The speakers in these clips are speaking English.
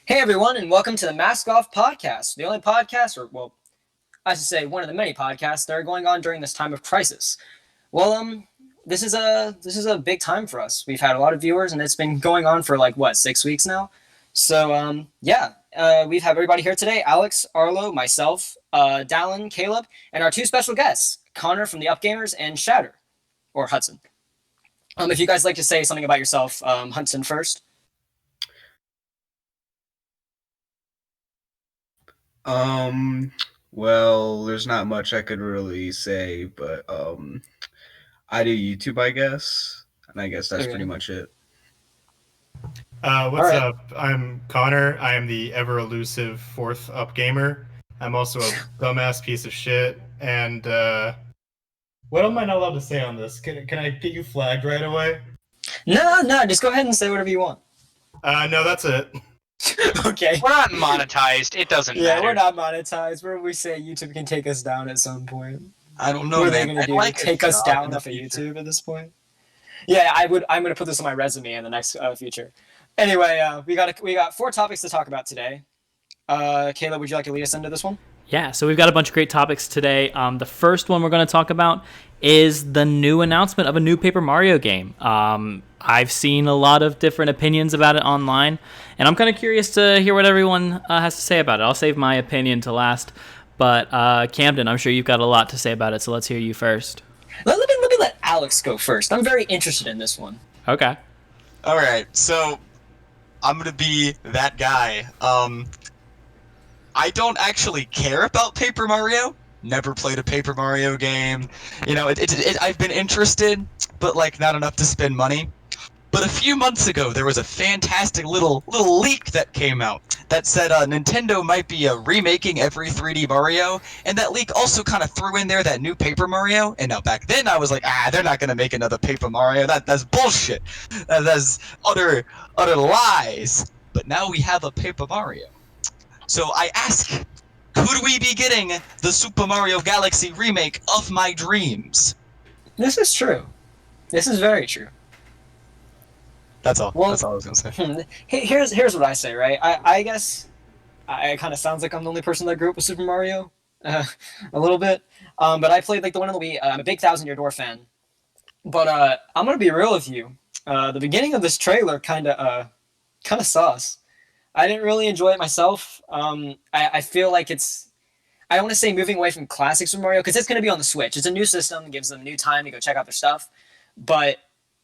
Hey everyone, and welcome to the Mask Off Podcast, the only podcast, I should say one of the many podcasts that are going on during this time of crisis. Well, this is a big time for us. We've had a lot of viewers, and it's been going on for 6 weeks now. So we have everybody here today: Alex, Arlo, myself, Dallin, Caleb, and our two special guests, Connor from the UpGamers and ShadteR or Hudson. If you guys like to say something about yourself, Hudson first. Well, there's not much I could really say, but I do YouTube, I guess, and I guess that's pretty Okay. much it. All What's right. up? I'm Connor. I am the ever elusive fourth up gamer. I'm also a dumbass piece of shit. And what am I not allowed to say on this? Can I get you flagged right away? No, just go ahead and say whatever you want. No, that's it. Okay. We're not monetized. It doesn't matter. Yeah, we're not monetized. Where we say YouTube can take us down at some point. I don't know, What are they man. going to do? Take us down off of YouTube at this point? Yeah, I'm going to put this on my resume in the next future. Anyway, we got 4 topics to talk about today. Caleb, would you like to lead us into this one? Yeah, so we've got a bunch of great topics today. The first one we're going to talk about is the new announcement of a new Paper Mario game. I've seen a lot of different opinions about it online, and I'm kind of curious to hear what everyone has to say about it. I'll save my opinion to last, but Camden, I'm sure you've got a lot to say about it, so let's hear you first. Let me let Alex go first. I'm very interested in this one. Okay. All right, so I'm gonna be that guy. I don't actually care about Paper Mario. Never played a Paper Mario game. You know, I've been interested, but not enough to spend money. But a few months ago, there was a fantastic little leak that came out that said Nintendo might be remaking every 3D Mario, and that leak also kind of threw in there that new Paper Mario. And now back then, I was like, they're not gonna make another Paper Mario. That's bullshit. That's utter lies. But now we have a Paper Mario. So I ask, could we be getting the Super Mario Galaxy remake of my dreams? This is true. This is very true. That's all. Well, That's all I was gonna say. Here's what I say, right? I guess it kind of sounds like I'm the only person that grew up with Super Mario, a little bit. But I played the one on the Wii. I'm a big Thousand Year Door fan. But I'm gonna be real with you. The beginning of this trailer kind of sauce. I didn't really enjoy it myself. I feel like it's. I don't want to say moving away from classic Super Mario because it's going to be on the Switch. It's a new system, gives them new time to go check out their stuff. But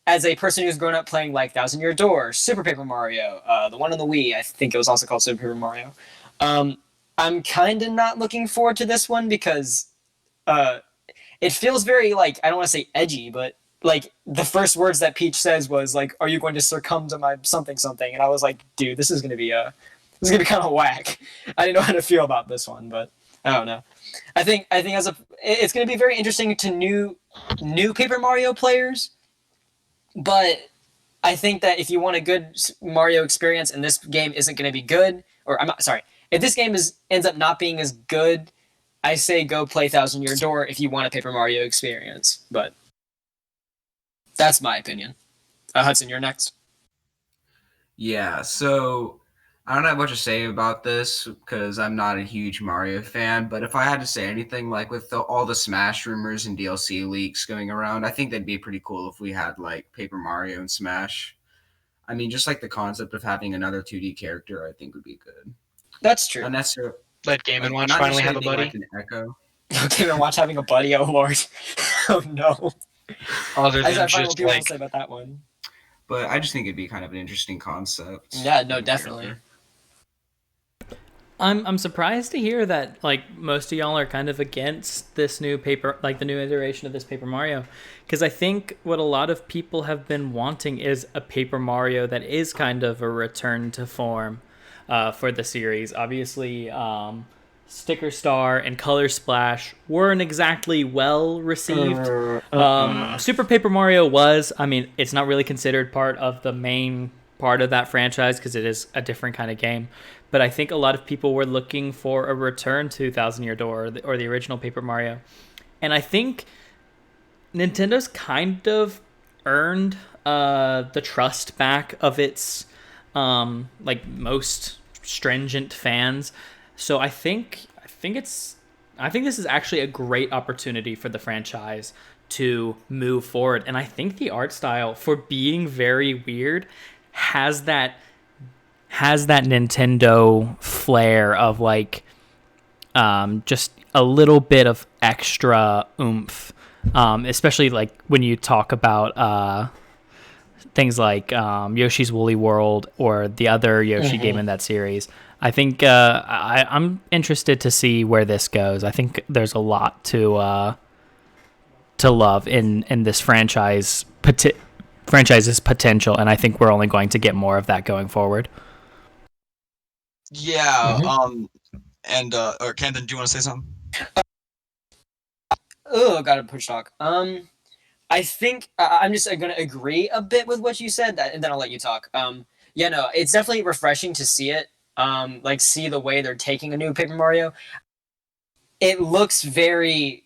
as a person who's grown up playing Thousand Year Door, Super Paper Mario, the one on the Wii, I think it was also called Super Paper Mario. I'm kind of not looking forward to this one because it feels very I don't want to say edgy, but the first words that Peach says was "Are you going to succumb to my something something?" And I was like, dude, this is gonna be kind of whack. I didn't know how to feel about this one, but I don't know. I think it's gonna be very interesting to new Paper Mario players, but I think that if you want a good Mario experience and this game isn't gonna be good, or I'm not sorry, if this game ends up not being as good, I say go play Thousand Year Door if you want a Paper Mario experience, but. That's my opinion. Hudson, you're next. Yeah, so I don't have much to say about this because I'm not a huge Mario fan, but if I had to say anything, with all the Smash rumors and DLC leaks going around, I think that'd be pretty cool if we had Paper Mario and Smash. I mean, just the concept of having another 2D character, I think would be good. That's true. Not necessarily. Let Game and Watch not finally have a necessarily buddy. an Echo. Game and Watch having a buddy. Oh lord. Oh no. Other I than find what just people say about that one. But I just think it'd be kind of an interesting concept. Yeah, no, definitely. I'm surprised to hear that most of y'all are kind of against this new paper, the new iteration of this Paper Mario, because I think what a lot of people have been wanting is a Paper Mario that is kind of a return to form for the series. Obviously, Sticker Star and Color Splash weren't exactly well received. Super Paper Mario was. I mean, it's not really considered part of the main part of that franchise because it is a different kind of game. But I think a lot of people were looking for a return to Thousand Year Door or the original Paper Mario. And I think Nintendo's kind of earned the trust back of its most stringent fans. So I think this is actually a great opportunity for the franchise to move forward. And I think the art style, for being very weird, has that Nintendo flair of like just a little bit of extra oomph, especially like when you talk about things like Yoshi's Woolly World or the other Yoshi game in that series. I think I'm interested to see where this goes. I think there's a lot to love in this franchise's potential, and I think we're only going to get more of that going forward. Yeah. And or Camden, do you want to say something? Oh, got to push talk. I think I'm just going to agree a bit with what you said, and then I'll let you talk. Yeah, no, it's definitely refreshing to see it. Like see the way they're taking a new Paper Mario. It looks very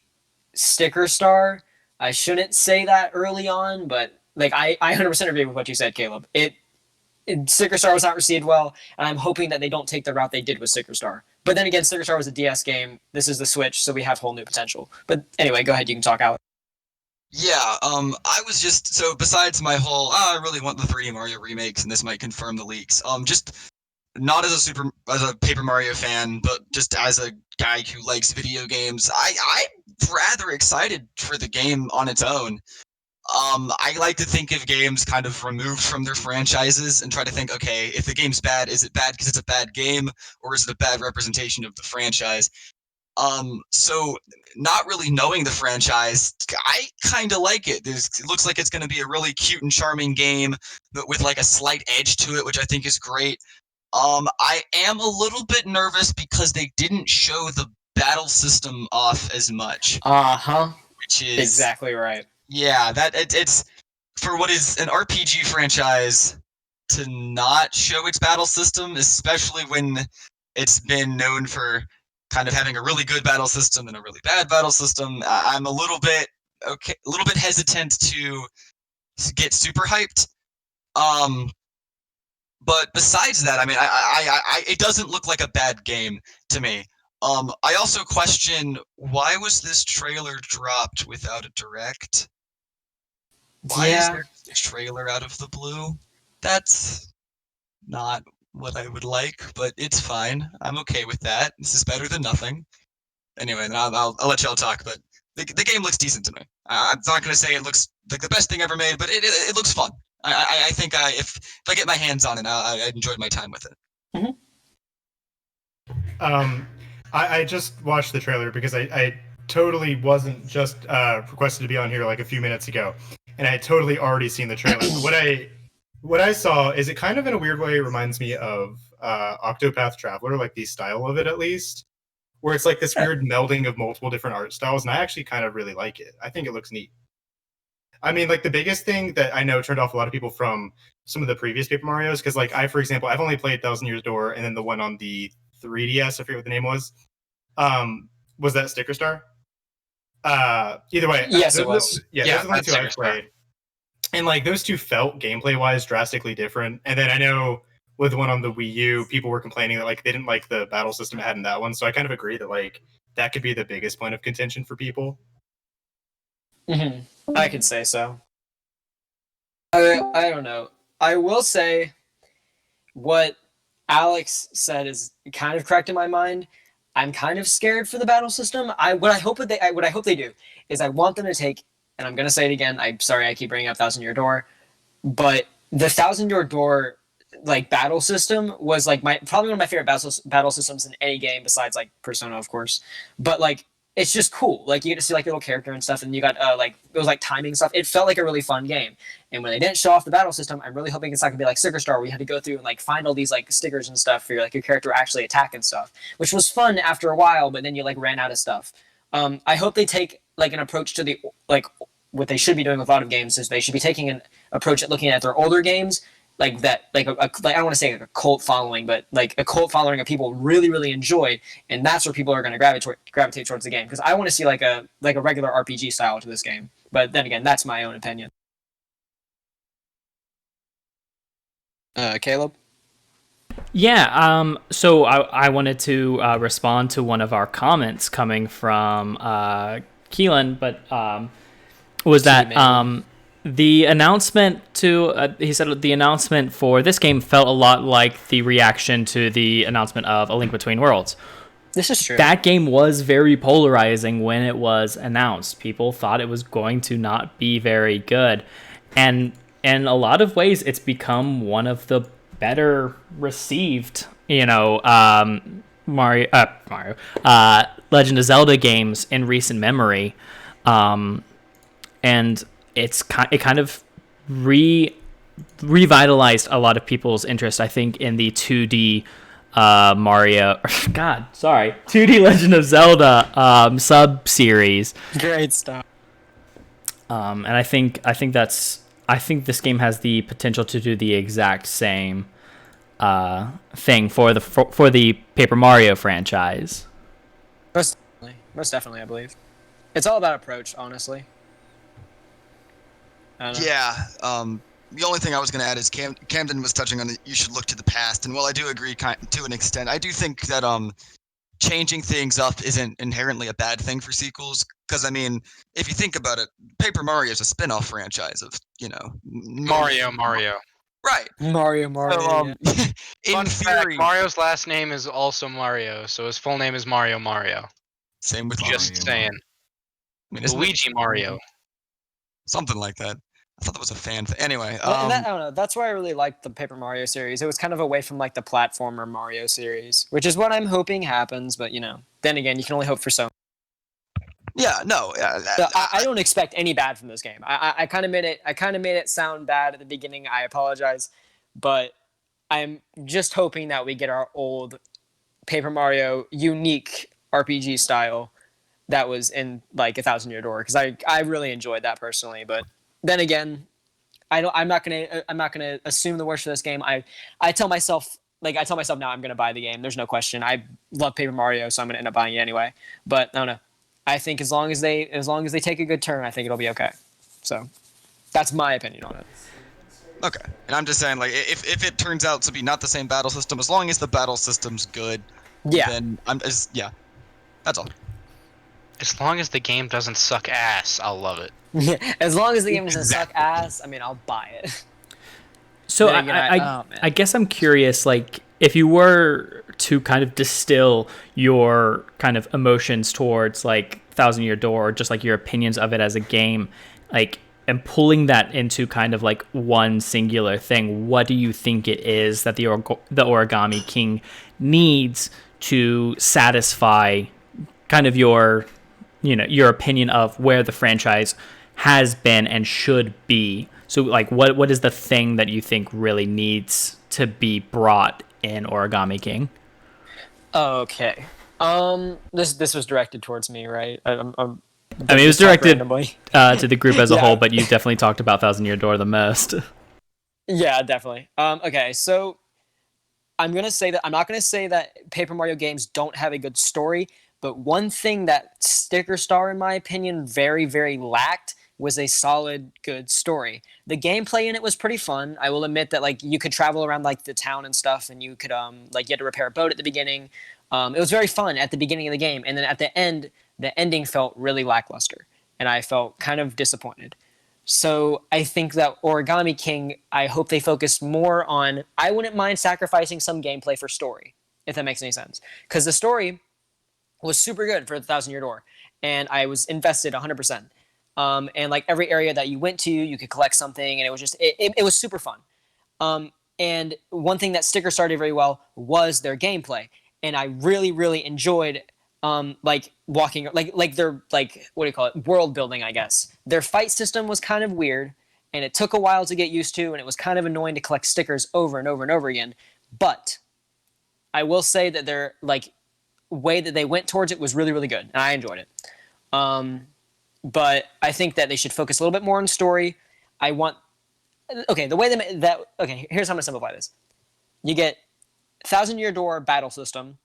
sticker star. I shouldn't say that early on, but like I 100% agree with what you said, Caleb. Sticker Star was not received well, and I'm hoping that they don't take the route they did with Sticker Star. But then again, Sticker Star was a DS game. This is the Switch, so we have whole new potential. But anyway, go ahead. You can talk out. Yeah, I was just so besides my whole I really want the 3D Mario remakes and this might confirm the leaks. Just not as a Paper Mario fan, but just as a guy who likes video games, I'm rather excited for the game on its own. I like to think of games kind of removed from their franchises and try to think, okay, if the game's bad, is it bad because it's a bad game, or is it a bad representation of the franchise? So not really knowing the franchise, I kind of like it. It looks like it's going to be a really cute and charming game, but with like a slight edge to it, which I think is great. I am a little bit nervous because they didn't show the battle system off as much. Which is exactly right. Yeah, it's for what is an RPG franchise to not show its battle system, especially when it's been known for kind of having a really good battle system and a really bad battle system. I'm a little bit hesitant to get super hyped. But besides that, I mean, I it doesn't look like a bad game to me. I also question, why was this trailer dropped without a direct? Why is there a trailer out of the blue? That's not what I would like, but it's fine. I'm okay with that. This is better than nothing. Anyway, I'll let y'all talk, but the game looks decent to me. I'm not going to say it looks like the best thing ever made, but it looks fun. I think if I get my hands on it, I enjoyed my time with it. I just watched the trailer because I totally wasn't just requested to be on here like a few minutes ago, and I had totally already seen the trailer. What I saw is it kind of in a weird way reminds me of Octopath Traveler, like the style of it at least, where it's like this weird melding of multiple different art styles, and I actually kind of really like it. I think it looks neat. I mean, like the biggest thing that I know turned off a lot of people from some of the previous Paper Marios, because like for example, I've only played Thousand Years Door and then the one on the 3DS, I forget what the name was that Sticker Star? Either way. Yes, it was. Those are the only two I played. And like those two felt gameplay-wise drastically different. And then I know with the one on the Wii U, people were complaining that like they didn't like the battle system it had in that one. So I kind of agree that like that could be the biggest point of contention for people. I could say so. I don't know. I will say what Alex said is kind of correct in my mind. I'm kind of scared for the battle system. What I hope they do is I want them to take, and I'm gonna say it again. I'm sorry I keep bringing up Thousand Year Door, but the Thousand Year Door like battle system was like probably one of my favorite battle systems in any game besides like Persona, of course. But like it's just cool. Like you get to see like your little character and stuff, and you got like it was like timing stuff. It felt like a really fun game. And when they didn't show off the battle system, I'm really hoping it's not gonna be like Sticker Star, where you had to go through and like find all these like stickers and stuff for your character to actually attack and stuff, which was fun after a while. But then you like ran out of stuff. I hope they take like an approach to the like what they should be doing with a lot of games is they should be taking an approach at looking at their older games. Like that, like I don't want to say like a cult following, but like a cult following of people really, really enjoy, and that's where people are going to gravitate towards the game. Because I want to see like a regular RPG style to this game. But then again, that's my own opinion. Caleb? Yeah, so I wanted to respond to one of our comments coming from Keelan, but was that the announcement he said the announcement for this game felt a lot like the reaction to the announcement of A Link Between Worlds. This is true. That game was very polarizing when it was announced. People thought it was going to not be very good. And in a lot of ways, it's become one of the better received, Legend of Zelda games in recent memory. And it kind of revitalized a lot of people's interest, I think, in the 2D 2D Legend of Zelda sub series. Great stuff. And I think this game has the potential to do the exact same thing for the Paper Mario franchise. Most definitely, I believe. It's all about approach, honestly. Yeah. The only thing I was going to add is Camden was touching on you should look to the past, and while I do agree to an extent, I do think that changing things up isn't inherently a bad thing for sequels. Because I mean, if you think about it, Paper Mario is a spin-off franchise of Mario. Right. Mario. So, Yeah. in Fun theory, fact, Mario's last name is also Mario, so his full name is Mario. same with Just saying. I mean, isn't it Luigi Mario. something like that? I thought that was a fan thing. Anyway, I don't know. That's why I really liked the Paper Mario series. It was kind of away from like the platformer Mario series, which is what I'm hoping happens. But then again, you can only hope for so. yeah, no, I don't expect any bad from this game. I kind of made it sound bad at the beginning. I apologize, but I'm just hoping that we get our old Paper Mario unique RPG style that was in like 1,000 Year Door, because I really enjoyed that personally. But then again, I'm not gonna assume the worst for this game. I tell myself now I'm gonna buy the game. There's no question. I love Paper Mario, so I'm gonna end up buying it anyway. But I don't know. I think as long as they take a good turn, I think it'll be okay. So that's my opinion on it. Okay, and I'm just saying, like, if it turns out to be not the same battle system, as long as the battle system's good, then that's all. As long as the game doesn't suck ass, I'll love it. As long as the game doesn't suck ass, I mean, I'll buy it. So I guess I'm curious, like, if you were to kind of distill your kind of emotions towards like 1,000 Year Door, or just like your opinions of it as a game, like, and pulling that into kind of like one singular thing, what do you think it is that the Origami King needs to satisfy kind of your opinion of where the franchise has been and should be? So like what is the thing that you think really needs to be brought in Origami King? Okay. This was directed towards me, right? I mean, it was directed to the group as a whole, but you definitely talked about 1,000 Year Door the most. Yeah, definitely. Okay, so I'm not gonna say that Paper Mario games don't have a good story, but one thing that Sticker Star, in my opinion, very, very lacked was a solid, good story. The gameplay in it was pretty fun. I will admit that, like, you could travel around like the town and stuff, and you could like, you had to repair a boat at the beginning. It was very fun at the beginning of the game, and then at the end, the ending felt really lackluster, and I felt kind of disappointed. So I think that Origami King, I hope they focus more on. I wouldn't mind sacrificing some gameplay for story, if that makes any sense, because the story was super good for the 1,000 Year Door, and I was invested 100%. And like every area that you went to, you could collect something, and it was just it was super fun. And one thing that Sticker started very well was their gameplay, and I really, really enjoyed like walking, like their, like, what do you call it, world building, I guess. Their fight system was kind of weird, and it took a while to get used to, and it was kind of annoying to collect stickers over and over and over again. But I will say that their like way that they went towards it was really, really good, and I enjoyed it. But I think that they should focus a little bit more on story. The way here's how I'm gonna simplify this. You get 1,000 Year Door battle system,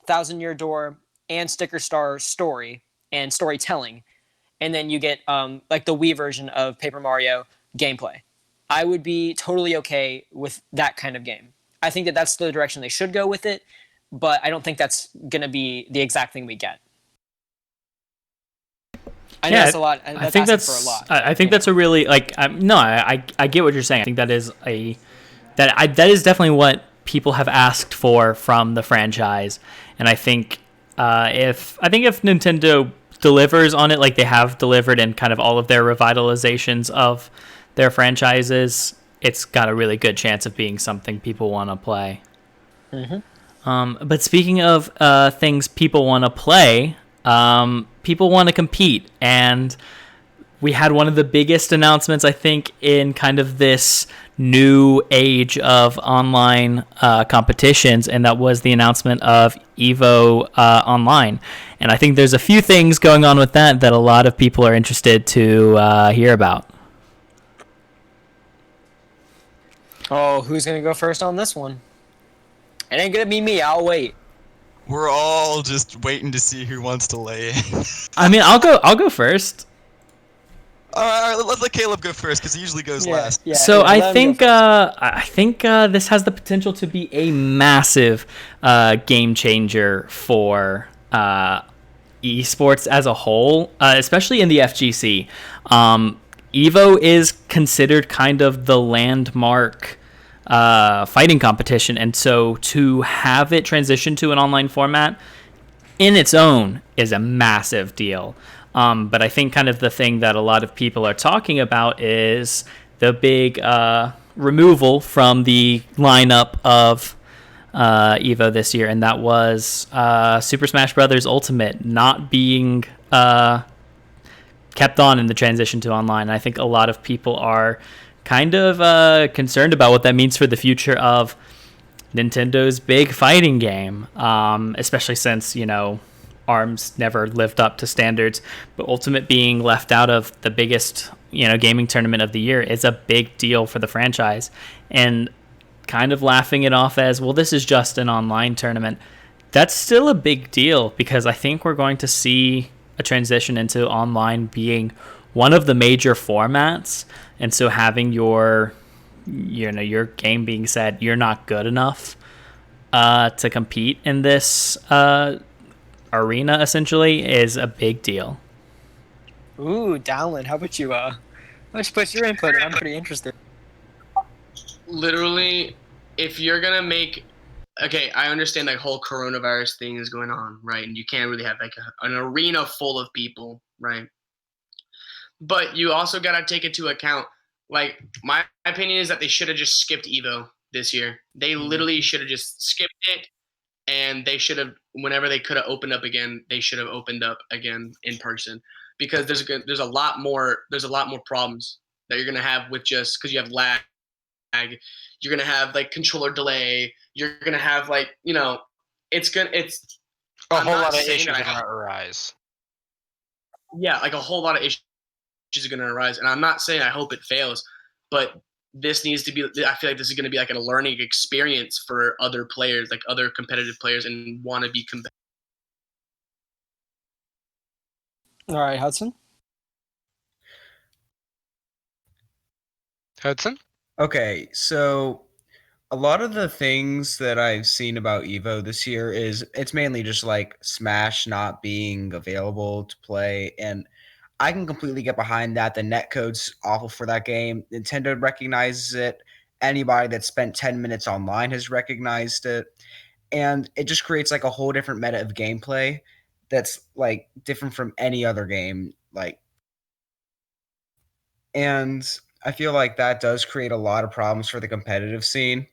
1,000 Year Door and Sticker Star story and storytelling, and then you get like the Wii version of Paper Mario gameplay. I would be totally okay with that kind of game. I think that that's the direction they should go with it, but I don't think that's going to be the exact thing we get. I know that's a lot. I think that's for a lot. I think that's a really like. I get what you're saying. I think that is that is definitely what people have asked for from the franchise, and I think if Nintendo delivers on it like they have delivered in kind of all of their revitalizations of their franchises, it's got a really good chance of being something people want to play. But speaking of things people want to play, people want to compete, and we had one of the biggest announcements, I think, in kind of this new age of online competitions, and that was the announcement of EVO Online. And I think there's a few things going on with that a lot of people are interested to hear about. Oh, who's going to go first on this one? It ain't going to be me. I'll wait. We're all just waiting to see who wants to lay in. I mean, I'll go first. All right, let's let Kaleb go first because he usually goes last. So I think this has the potential to be a massive game changer for esports as a whole, especially in the FGC. EVO is considered kind of the landmark fighting competition, and so to have it transition to an online format in its own is a massive deal. But I think kind of the thing that a lot of people are talking about is the big removal from the lineup of EVO this year, and that was Super Smash Bros. Ultimate not being kept on in the transition to online. And I think a lot of people are kind of concerned about what that means for the future of Nintendo's big fighting game, especially since, ARMS never lived up to standards, but Ultimate being left out of the biggest, gaming tournament of the year is a big deal for the franchise. And kind of laughing it off as, well, this is just an online tournament. That's still a big deal because I think we're going to see a transition into online being one of the major formats. And so having your game being said, you're not good enough to compete in this arena essentially is a big deal. Ooh, Dallin, how about you put your input? I'm pretty interested. Literally, if you're gonna make, okay, I understand that whole coronavirus thing is going on, right? And you can't really have like an arena full of people, right? But you also gotta take into account, like, my opinion is that they should have just skipped EVO this year. They literally should have just skipped it. And they should have, whenever they could have opened up again, they should have opened up again in person, because there's a lot more problems that you're gonna have with just because you have lag. You're gonna have like controller delay. You're gonna have like it's a whole lot of issues are gonna arise. Yeah, like a whole lot of issues are gonna arise, and I'm not saying I hope it fails, but this needs to be, I feel like this is going to be like a learning experience for other players, like other competitive players, and want to be competitive. All right, Hudson? Okay, so a lot of the things that I've seen about EVO this year is it's mainly just like Smash not being available to play, and I can completely get behind that. The netcode's awful for that game. Nintendo recognizes it. Anybody that spent 10 minutes online has recognized it. And it just creates like a whole different meta of gameplay that's like different from any other game. And I feel like that does create a lot of problems for the competitive scene.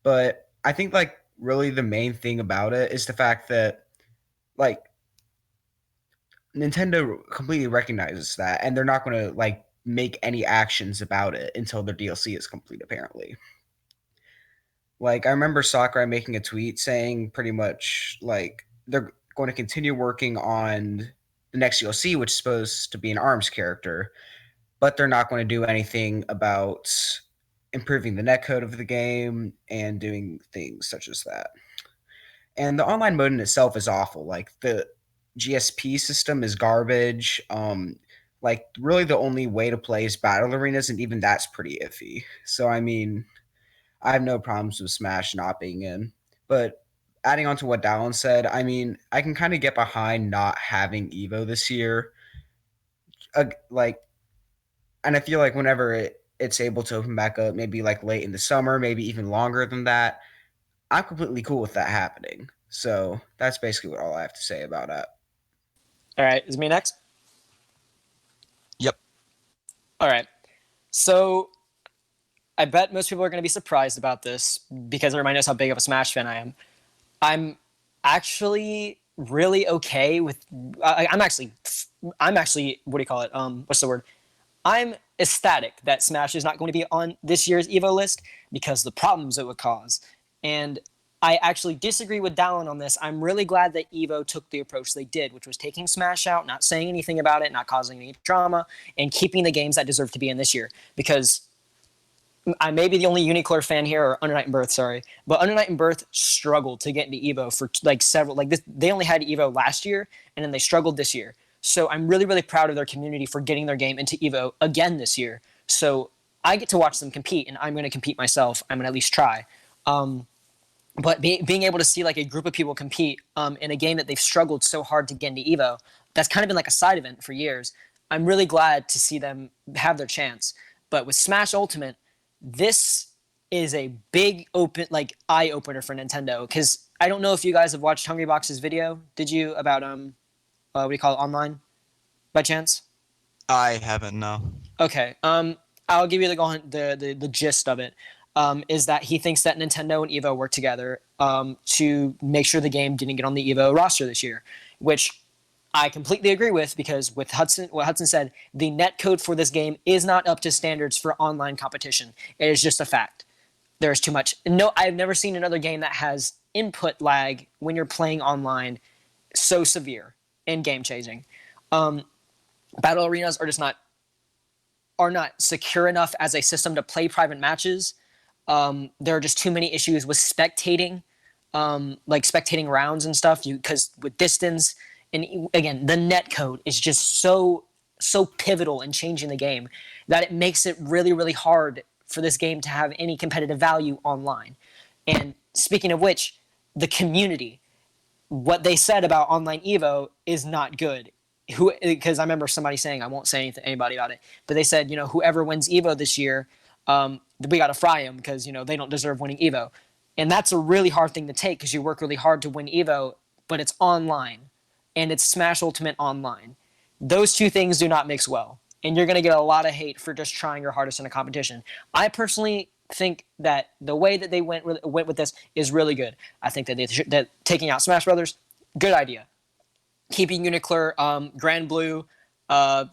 But I think like really the main thing about it is the fact that like Nintendo completely recognizes that, and they're not going to like make any actions about it until their DLC is complete, apparently. Like, I remember Sakurai making a tweet saying pretty much like they're going to continue working on the next DLC, which is supposed to be an ARMS character, but they're not going to do anything about improving the netcode of the game and doing things such as that. And the online mode in itself is awful. Like, the GSP system is garbage. Like, really the only way to play is battle arenas, and even that's pretty iffy. So, I mean, I have no problems with Smash not being in. But adding on to what Dallin said, I mean, I can kind of get behind not having Evo this year. Like, and I feel like whenever it's able to open back up, maybe like late in the summer, maybe even longer than that, I'm completely cool with that happening. So that's basically all I have to say about it. All right, is me next? Yep. All right. So I bet most people are going to be surprised about this because everybody knows how big of a Smash fan I am. I'm actually really okay with. I'm actually. What do you call it? What's the word? I'm ecstatic that Smash is not going to be on this year's Evo list because the problems it would cause. And I actually disagree with Dallin on this. I'm really glad that Evo took the approach they did, which was taking Smash out, not saying anything about it, not causing any drama, and keeping the games that deserve to be in this year. Because I may be the only Unicorn fan here, or Under Night and Birth, sorry, but Under Night and Birth struggled to get into Evo for like several, like this, they only had Evo last year, and then they struggled this year. So I'm really, really proud of their community for getting their game into Evo again this year. So I get to watch them compete, and I'm going to compete myself. I'm going to at least try. But being able to see like a group of people compete in a game that they've struggled so hard to get into Evo, that's kind of been like a side event for years. I'm really glad to see them have their chance. But with Smash Ultimate, this is a big eye opener for Nintendo, because I don't know if you guys have watched Hungrybox's video. Did you, about what do you call it, online, by chance? I haven't, no. Okay. I'll give you the gist of it. Is that he thinks that Nintendo and Evo work together to make sure the game didn't get on the Evo roster this year, which I completely agree with, because with what Hudson said, the netcode for this game is not up to standards for online competition. It is just a fact. There's too much. No, I've never seen another game that has input lag when you're playing online so severe and game changing. Battle arenas are just not secure enough as a system to play private matches. There are just too many issues with spectating, like spectating rounds and stuff. Because with distance, and again, the net code is just so pivotal in changing the game that it makes it really, really hard for this game to have any competitive value online. And speaking of which, the community, what they said about online Evo is not good. Because I remember somebody saying, I won't say anybody about it, but they said, whoever wins Evo this year, we got to fry them because, they don't deserve winning Evo. And that's a really hard thing to take, because you work really hard to win Evo, but it's online. And it's Smash Ultimate online. Those two things do not mix well. And you're going to get a lot of hate for just trying your hardest in a competition. I personally think that the way that they went with this is really good. I think that taking out Smash Brothers, good idea. Keeping Uniclur, Grand Blue, I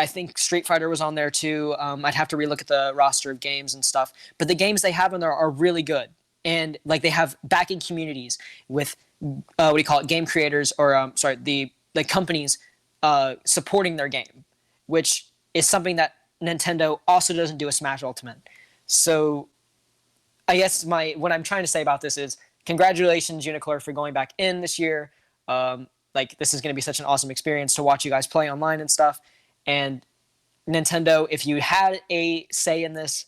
think Street Fighter was on there too. I'd have to relook at the roster of games and stuff. But the games they have in there are really good. And like they have backing communities with game creators, or the companies supporting their game, which is something that Nintendo also doesn't do with Smash Ultimate. So I guess what I'm trying to say about this is congratulations, Uniclur, for going back in this year. This is going to be such an awesome experience to watch you guys play online and stuff. And Nintendo, if you had a say in this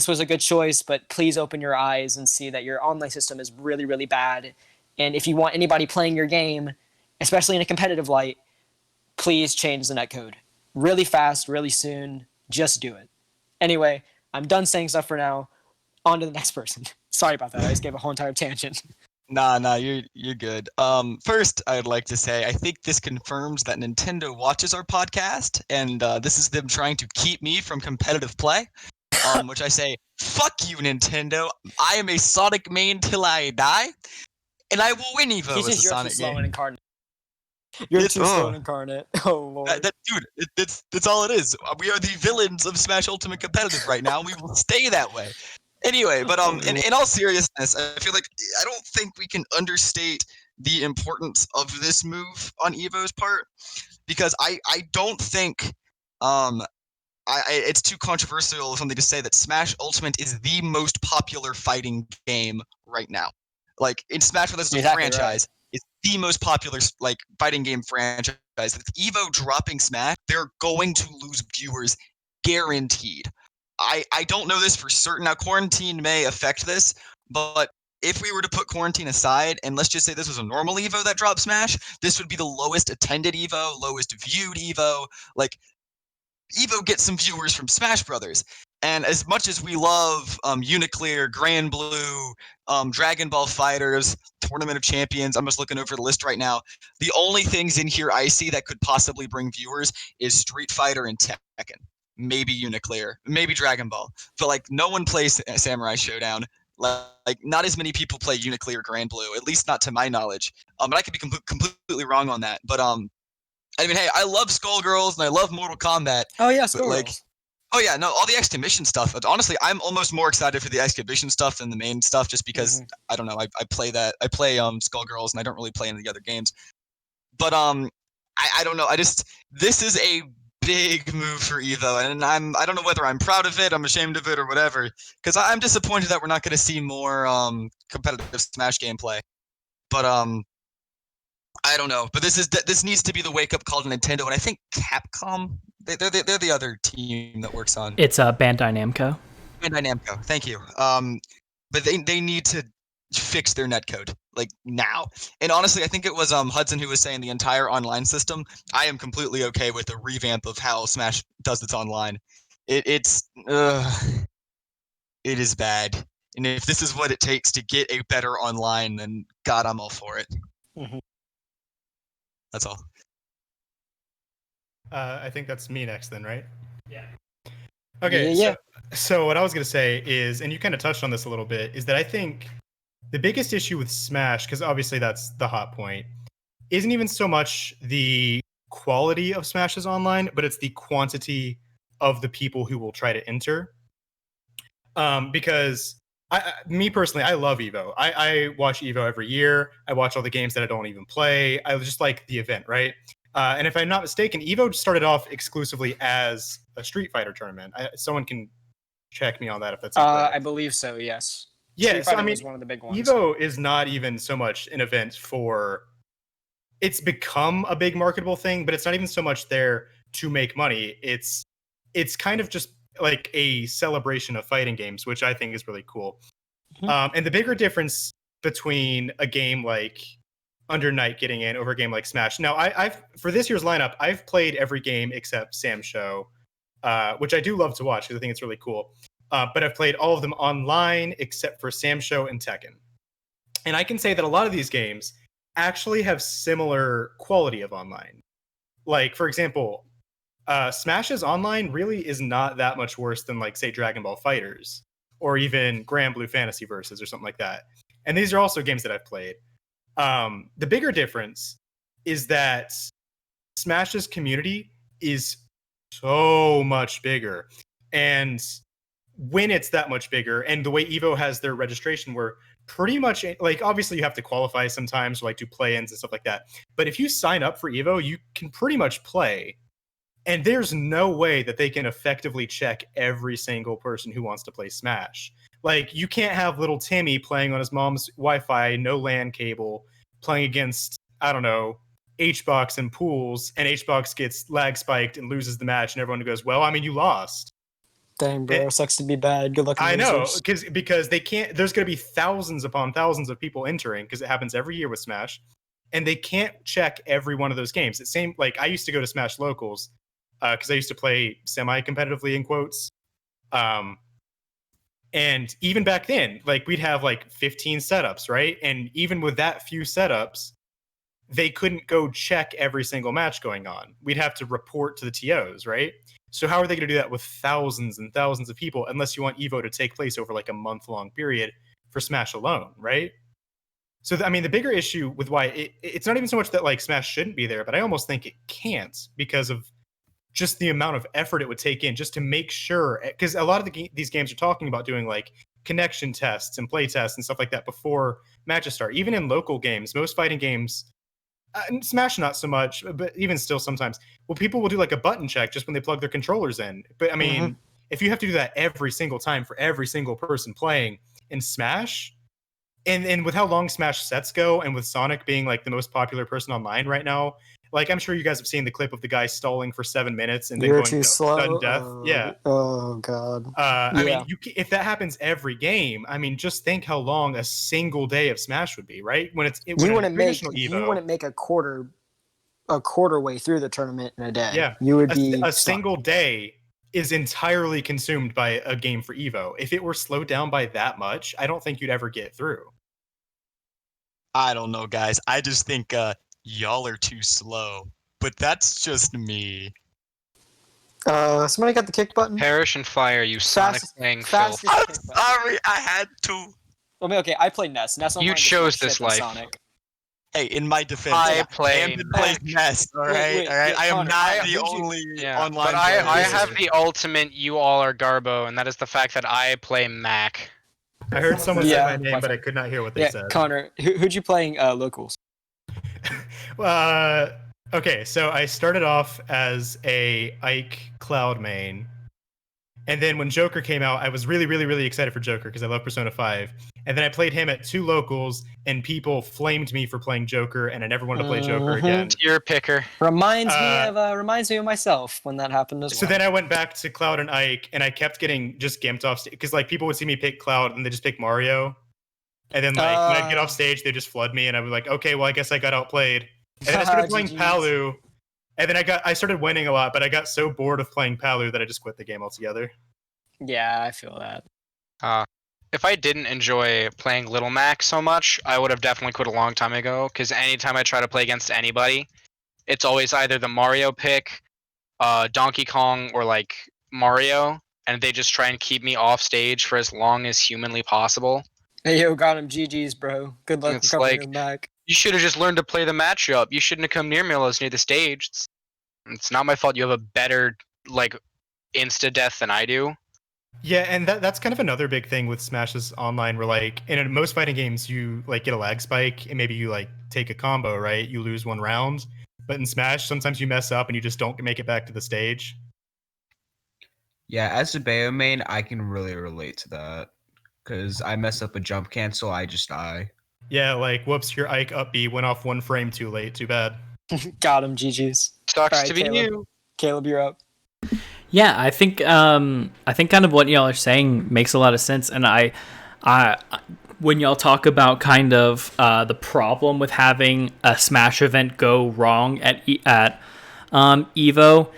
was a good choice, but please open your eyes and see that your online system is really, really bad. And if you want anybody playing your game, especially in a competitive light, please change the netcode. Really fast, really soon. Just do it. Anyway, I'm done saying stuff for now. On to the next person. Sorry about that. I just gave a whole entire tangent. Nah, you're good. First, I'd like to say I think this confirms that Nintendo watches our podcast, and this is them trying to keep me from competitive play. Which I say, fuck you, Nintendo. I am a Sonic main till I die, and I will win Evo as a Sonic game. Incarnate. You're too slow and incarnate. Oh lord. That's all it is. We are the villains of Smash Ultimate Competitive right now. And we will stay that way. Anyway, but in all seriousness, I feel like I don't think we can understate the importance of this move on Evo's part, because I don't think it's too controversial or something to say that Smash Ultimate is the most popular fighting game right now. Like in Smash Bros. As a franchise, it's the most popular fighting game franchise. With Evo dropping Smash, they're going to lose viewers, guaranteed. I don't know this for certain. Now, quarantine may affect this, but if we were to put quarantine aside, and let's just say this was a normal Evo that dropped Smash, this would be the lowest attended Evo, lowest viewed Evo. Like, Evo gets some viewers from Smash Brothers. And as much as we love Uniclear, Grand Blue, Dragon Ball Fighters, Tournament of Champions, I'm just looking over the list right now. The only things in here I see that could possibly bring viewers is Street Fighter and Tekken. Maybe Uniclear, maybe Dragon Ball. But like, no one plays Samurai Showdown. Like, not as many people play Uniclear Grand Blue, at least not to my knowledge. But I could be completely wrong on that. But I mean, hey, I love Skullgirls and I love Mortal Kombat. Oh yeah, But like, Skullgirls. oh yeah, no, all the exhibition stuff. Honestly, I'm almost more excited for the exhibition stuff than the main stuff, just because I don't know. I play Skullgirls, and I don't really play any of the other games. But I don't know. This is a big move for Evo, and I don't know whether I'm proud of it, I'm ashamed of it, or whatever. Because I'm disappointed that we're not going to see more competitive Smash gameplay. But I don't know. But this needs to be the wake up call to Nintendo, and I think Capcom. They're the other team that works on. It's Bandai Namco. Bandai Namco. Thank you. But they need to fix their netcode like now. And honestly, I think it was Hudson who was saying the entire online system. I am completely okay with the revamp of how Smash does its online. It is bad. And if this is what it takes to get a better online, then God, I'm all for it. Mhm. That's all. I think that's me next then, right? Yeah. Okay, Yeah. So what I was going to say is, and you kind of touched on this a little bit, is that I think the biggest issue with Smash, because obviously that's the hot point, isn't even so much the quality of Smash's online, but it's the quantity of the people who will try to enter. Because me personally, I love Evo. I watch Evo every year. I watch all the games that I don't even play. I just like the event, right? And if I'm not mistaken, Evo started off exclusively as a Street Fighter tournament. Someone can check me on that if that's incorrect. I believe so. Yes. Yeah, Street so Fighter I mean, was one of the big ones. Evo is not even so much an event for. It's become a big marketable thing, but it's not even so much there to make money. It's kind of just like a celebration of fighting games, which I think is really cool. And the bigger difference between a game like Under Night getting in over a game like Smash. Now, I've for this year's lineup, I've played every game except Sam Show, which I do love to watch because I think it's really cool. But I've played all of them online except for Sam Show and Tekken. And I can say that a lot of these games actually have similar quality of online. Like, for example, Smash's online really is not that much worse than, like, say, Dragon Ball Fighters or even Grand Blue Fantasy Versus or something like that. And these are also games that I've played. The bigger difference is that Smash's community is so much bigger. And when it's that much bigger, and the way Evo has their registration, where pretty much, like, obviously you have to qualify sometimes, like do play-ins and stuff like that. But if you sign up for Evo, you can pretty much play. And there's no way that they can effectively check every single person who wants to play Smash. Like, you can't have little Timmy playing on his mom's Wi-Fi, no LAN cable, playing against, I don't know, HBox and pools, and HBox gets lag spiked and loses the match, and everyone goes, well, I mean, you lost. Dang, bro, sucks to be bad. Good luck. I know, because they can't. There's going to be thousands upon thousands of people entering, because it happens every year with Smash, and they can't check every one of those games. It's same, like, I used to go to Smash locals because I used to play semi-competitively in quotes. And even back then, like, we'd have like 15 setups, right? And even with that few setups, they couldn't go check every single match going on. We'd have to report to the TOs, right? So how are they going to do that with thousands and thousands of people unless you want Evo to take place over like a month-long period for Smash alone, right? So, I mean, the bigger issue with why it's not even so much that, like, Smash shouldn't be there, but I almost think it can't because of just the amount of effort it would take in just to make sure, because a lot of these games are talking about doing like connection tests and play tests and stuff like that before matches start. Even in local games, most fighting games, Smash not so much, but even still sometimes, well, people will do like a button check just when they plug their controllers in. But I mean, if you have to do that every single time for every single person playing in Smash, and with how long Smash sets go, and with Sonic being like the most popular person online right now, like I'm sure you guys have seen the clip of the guy stalling for 7 minutes and then You're going too to slow. sudden death. Yeah. Oh god. I Yeah. mean, if that happens every game, I mean, just think how long a single day of Smash would be, right? When it's You when wouldn't a make traditional you Evo, wouldn't make a quarter way through the tournament in a day. Yeah. You would be a stuck. single day is entirely consumed by a game for Evo. If it were slowed down by that much, I don't think you'd ever get through. I don't know, guys. I just think y'all are too slow. But that's just me. Somebody got the kick button. Perish and fire, you Sonic Fast- playing fast- filth. I'm sorry, I had to. I mean, okay, I played Ness. Ness You Online chose gets more this shit than life. Sonic. Hey, in my defense, I play Camden plays Nest, all right? Wait, all right? yeah, I am Connor, not I- the did you- only Yeah, online but I player. have the ultimate you all are Garbo, and that is the fact that I play Mac. I heard someone Yeah, say my name, but I could not hear what they Yeah, said. Connor, who'd you playing locals? Okay, so I started off as a Ike Cloud main, and then when Joker came out, I was really, really, really excited for Joker because I love Persona 5. And then I played him at 2 locals, and people flamed me for playing Joker, and I never wanted to play Joker Mhm. again. Tier picker. Reminds me of myself when that happened as well. So then I went back to Cloud and Ike, and I kept getting just gimped off stage because like people would see me pick Cloud, and they just pick Mario. And then like when I'd get off stage, they just flood me, and I was like, okay, well I guess I got outplayed. And then I started playing GGs. Palu, and then I started winning a lot, but I got so bored of playing Palu that I just quit the game altogether. Yeah, I feel that. If I didn't enjoy playing Little Mac so much, I would have definitely quit a long time ago. Because anytime I try to play against anybody, it's always either the Mario pick, Donkey Kong, or like Mario, and they just try and keep me off stage for as long as humanly possible. Hey, yo, got him. GG's, bro. Good luck It's recovering like- him back. You should have just learned to play the matchup. You shouldn't have come near me while I was near the stage. It's not my fault you have a better like insta death than I do. Yeah, and that's kind of another big thing with Smash's online, where like in most fighting games you like get a lag spike and maybe you like take a combo, right? You lose 1 round. But in Smash, sometimes you mess up and you just don't make it back to the stage. Yeah, as a Bayo main, I can really relate to that. Because I mess up a jump cancel, I just die. Yeah, like whoops, your Ike up B went off 1 frame too late. Too bad. Got him. GG's. Sucks Alright, to be Caleb. you. Caleb, you're up. Yeah, I think kind of what y'all are saying makes a lot of sense, and I when y'all talk about kind of the problem with having a Smash event go wrong at Evo,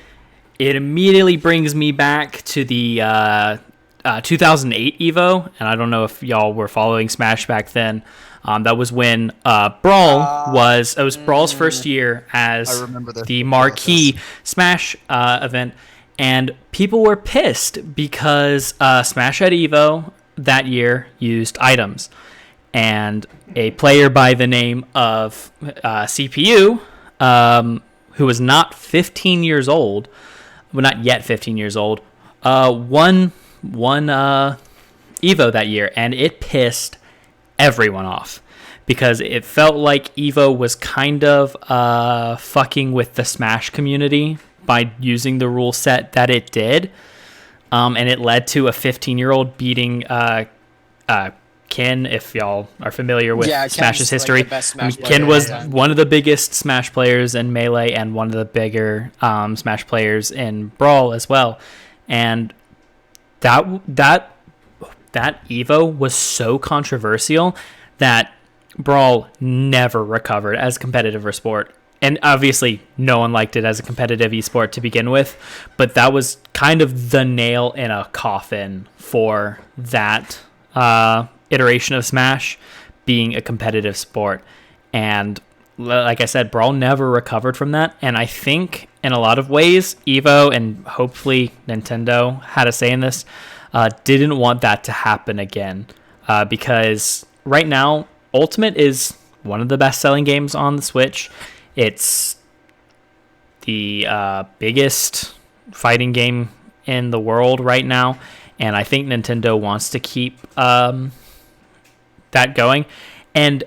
it immediately brings me back to the 2008 Evo, and I don't know if y'all were following Smash back then. That was when Brawl was Brawl's first year as I remember this. the marquee Smash event, and people were pissed because Smash at Evo that year used items, and a player by the name of CPU, who was not 15 years old, well, not yet 15 years old, won Evo that year, and it pissed everyone off because it felt like Evo was kind of fucking with the Smash community by using the rule set that it did, and it led to a 15-year-old beating Ken. If y'all are familiar with Smash's Ken's, history, like, the best Smash player Ken of was all time. one of the biggest Smash players in Melee and one of the bigger Smash players in Brawl as well, and that Evo was so controversial that Brawl never recovered as a competitive esport. And obviously, no one liked it as a competitive esport to begin with, but that was kind of the nail in a coffin for that iteration of Smash being a competitive sport. And like I said, Brawl never recovered from that. And I think in a lot of ways, Evo and hopefully Nintendo had a say in this, didn't want that to happen again. Because right now, Ultimate is one of the best-selling games on the Switch. It's the biggest fighting game in the world right now, and I think Nintendo wants to keep that going. And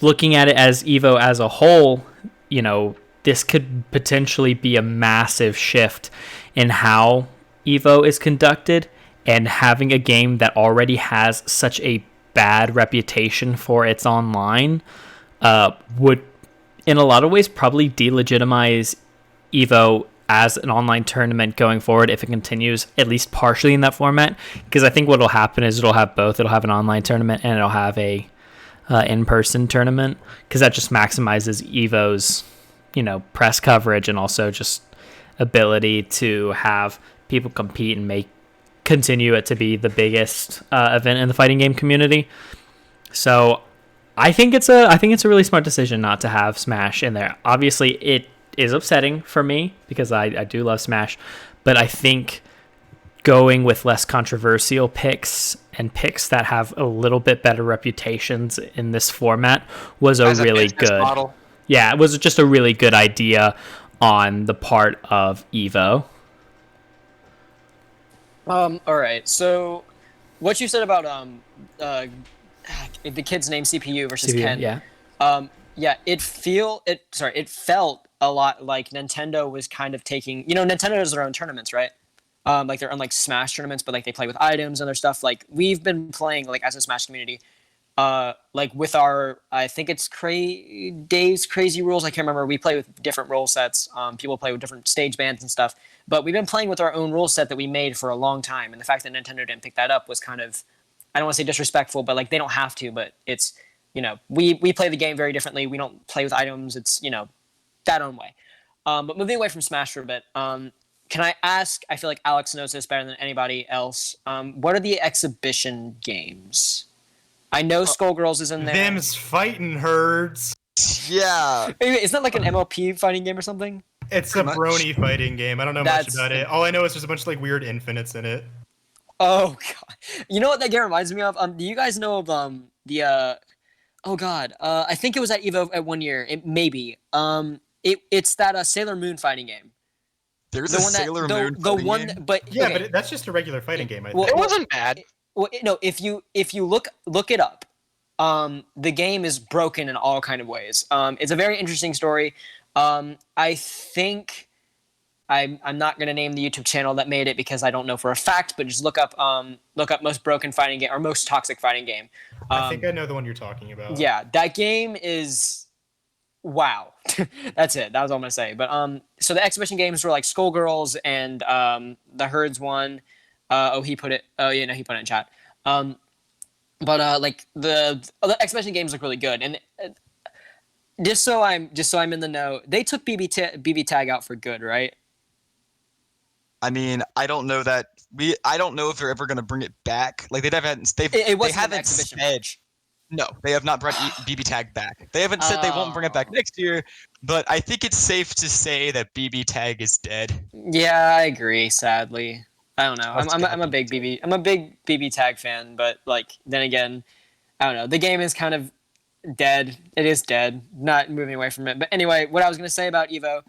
looking at it as Evo as a whole, you know, this could potentially be a massive shift in how Evo is conducted, and having a game that already has such a bad reputation for its online would in a lot of ways, probably delegitimize Evo as an online tournament going forward if it continues at least partially in that format. Because I think what will happen is it'll have both. It'll have an online tournament and it'll have a in-person tournament, because that just maximizes Evo's, press coverage and also just ability to have people compete and continue it to be the biggest event in the fighting game community. So I think it's a really smart decision not to have Smash in there. Obviously, it is upsetting for me because I do love Smash, but I think going with less controversial picks and picks that have a little bit better reputations in this format was a really good model. Yeah, it was just a really good idea on the part of Evo. All right. So, what you said about the kid's name CPU versus CPU, Ken. yeah. It felt a lot like Nintendo was kind of taking. Nintendo does their own tournaments, right? Like their own Smash tournaments, but like they play with items and other stuff. Like we've been playing as a Smash community. With our, I think it's Dave's Crazy Rules. I can't remember. We play with different rule sets. People play with different stage bands and stuff. But we've been playing with our own rule set that we made for a long time. And the fact that Nintendo didn't pick that up was kind of, I don't want to say disrespectful, but they don't have to. But it's, we play the game very differently. We don't play with items. It's, that own way. But moving away from Smash for a bit, can I ask, I feel like Alex knows this better than anybody else, what are the exhibition games? I know Skullgirls is in there. Them's fighting herds. Yeah. Isn't that like an MLP fighting game or something? It's a brony fighting game. I don't know much about it. All I know is there's a bunch of weird infinites in it. Oh god. You know what that game reminds me of? Do you guys know of I think it was at Evo at 1 year. Maybe. It's that Sailor Moon fighting game. There's a Sailor Moon fighting game? But yeah, okay. But that's just a regular fighting game. I think. Well, it wasn't bad. Well, no, if you look it up, the game is broken in all kind of ways. It's a very interesting story. I think I'm not going to name the YouTube channel that made it because I don't know for a fact, but just look up most broken fighting game or most toxic fighting game. I think I know the one you're talking about. Yeah, that game is wow. That's it. That was all I'm going to say. But so the exhibition games were like Skullgirls and the Herds one. He put it in chat. But the exhibition games look really good, and just so I'm in the know, they took BB Tag out for good, right? I mean, I don't know that I don't know if they're ever going to bring it back. Like they haven't said. No, they have not brought BB Tag back. They haven't said they won't bring it back next year, but I think it's safe to say that BB Tag is dead. Yeah, I agree. Sadly. I don't know. I'm a big BB Tag fan, but then again, I don't know. The game is kind of dead. It is dead. Not moving away from it. But anyway, what I was going to say about Evo,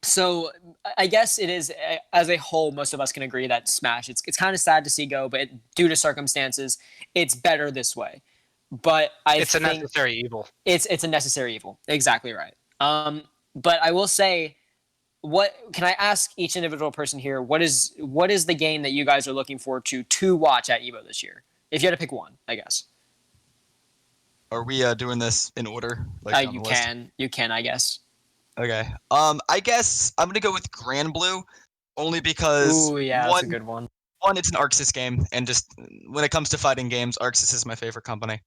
so I guess it is, as a whole, most of us can agree that Smash, it's kind of sad to see go, but due to circumstances, it's better this way. But it's a necessary evil. It's a necessary evil. Exactly right. But I will say, what can I ask each individual person here? What is the game that you guys are looking forward to watch at Evo this year? If you had to pick one, I guess. Are we doing this in order? You can, I guess. Okay. I guess I'm gonna go with Grand Blue, only because that's a good one. One, it's an Arxis game, and just when it comes to fighting games, Arxis is my favorite company.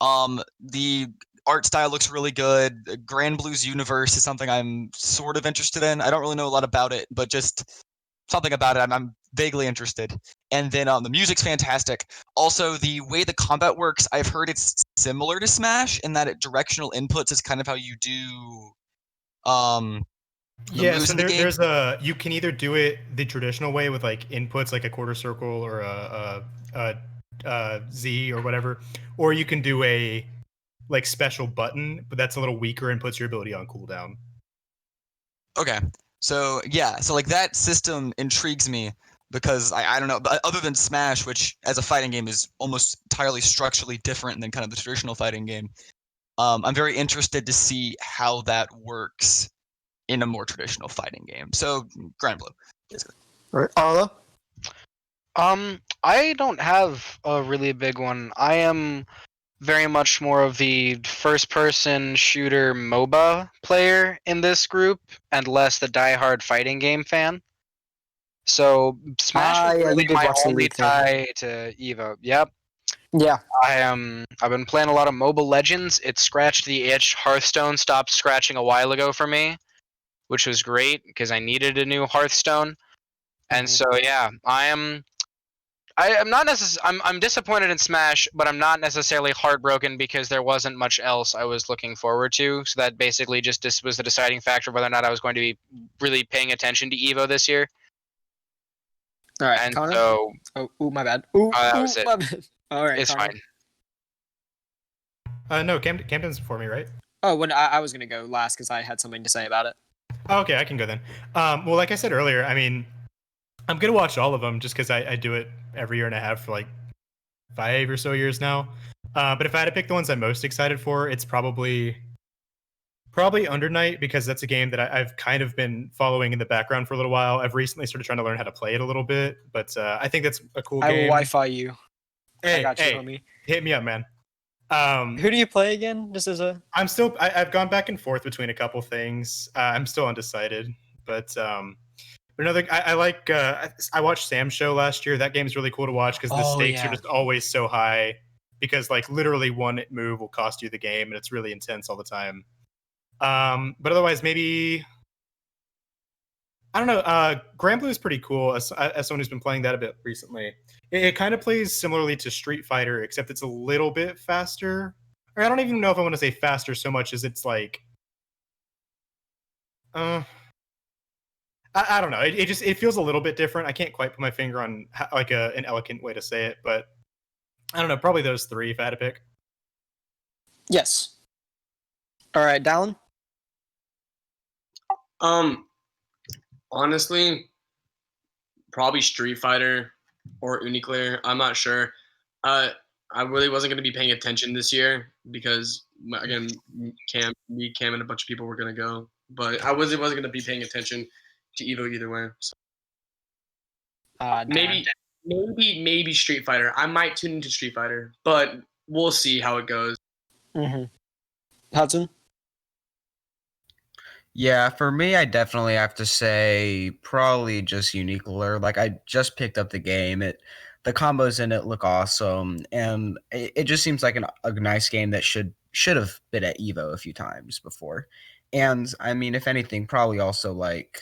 The art style looks really good. Grand Blue's universe is something I'm sort of interested in. I don't really know a lot about it, but just something about it I'm vaguely interested. And then the music's fantastic. Also, the way the combat works, I've heard it's similar to Smash in that directional inputs is kind of how you do so there's you can either do it the traditional way with inputs like a quarter circle or a Z or whatever, or you can do a special button, but that's a little weaker and puts your ability on cooldown. Okay. So that system intrigues me because I don't know, but other than Smash, which as a fighting game is almost entirely structurally different than kind of the traditional fighting game, I'm very interested to see how that works in a more traditional fighting game. So Grand Blue. All right, Arlo? I don't have a really big one. I am very much more of the first-person shooter MOBA player in this group, and less the die-hard fighting game fan. So Smash was Yeah, really you did my watch the only leak thing. tie to Evo. Yep. Yeah. I've been playing a lot of Mobile Legends. It scratched the itch. Hearthstone stopped scratching a while ago for me, which was great because I needed a new Hearthstone. And so yeah, I'm not I'm disappointed in Smash, but I'm not necessarily heartbroken because there wasn't much else I was looking forward to. So that basically just was the deciding factor whether or not I was going to be really paying attention to Evo this year. All right, And Connor. so Ooh, my bad. Ooh, that was it. my bad. All right, It's Connor. fine. No, Camden's before me, right? Oh, when I was gonna go last because I had something to say about it. Oh, okay, I can go then. Well, like I said earlier, I mean, I'm gonna watch all of them just because I do it every year and a half for like 5 or so years now. But if I had to pick the ones I'm most excited for, it's probably Under Night, because that's a game that I've kind of been following in the background for a little while. I've recently started trying to learn how to play it a little bit, but I think that's a cool I will game. Wi-Fi you. Hey, I got you, hey, homie. hit me up, man. Who do you play again? Just as a. I've gone back and forth between a couple things. I'm still undecided, but another I like. I watched Sam's show last year. That game's really cool to watch because the stakes are just always so high. Because like literally one move will cost you the game, and it's really intense all the time. But otherwise, maybe I don't know. Grand Blue is pretty cool as someone who's been playing that a bit recently. It kind of plays similarly to Street Fighter, except it's a little bit faster. Or I don't even know if I want to say faster so much as it's like, I don't know. It feels a little bit different. I can't quite put my finger on like an elegant way to say it, but I don't know. Probably those three if I had to pick. Yes. All right, Dallin. Honestly, probably Street Fighter or Uniclear. I'm not sure. I really wasn't going to be paying attention this year because, again, Cam, and a bunch of people were going to go, but I wasn't going to be paying attention to Evo either way. So. Maybe Street Fighter. I might tune into Street Fighter, but we'll see how it goes. Mm-hmm. Hudson. Yeah, for me, I definitely have to say probably just Uniqueler. Like I just picked up the game. The combos in it look awesome, and it just seems like a nice game that should have been at Evo a few times before. And I mean, if anything, probably also like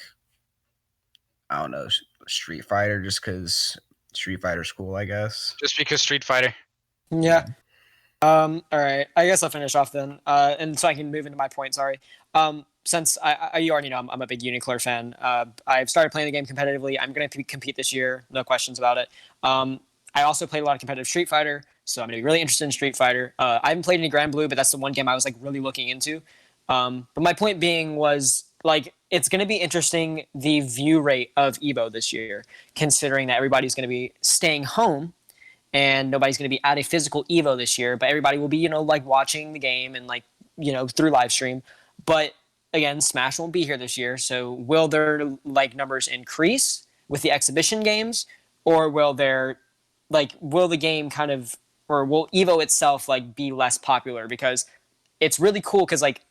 I don't know, Street Fighter, just because Street Fighter's cool, I guess. Just because Street Fighter. Yeah. All right. I guess I'll finish off then. And so I can move into my point. Sorry. Since you already know I'm a big Uniclear fan. I've started playing the game competitively. I'm going to compete this year. No questions about it. I also played a lot of competitive Street Fighter, so I'm going to be really interested in Street Fighter. I haven't played any Grand Blue, but that's the one game I was like really looking into. But my point being was like it's going to be interesting the view rate of Evo this year, considering that everybody's going to be staying home and nobody's going to be at a physical Evo this year, but everybody will be, like watching the game and like, through live stream. But again, Smash won't be here this year. So will their like numbers increase with the exhibition games, or will the game kind of, or will Evo itself like be less popular? Because it's really cool because like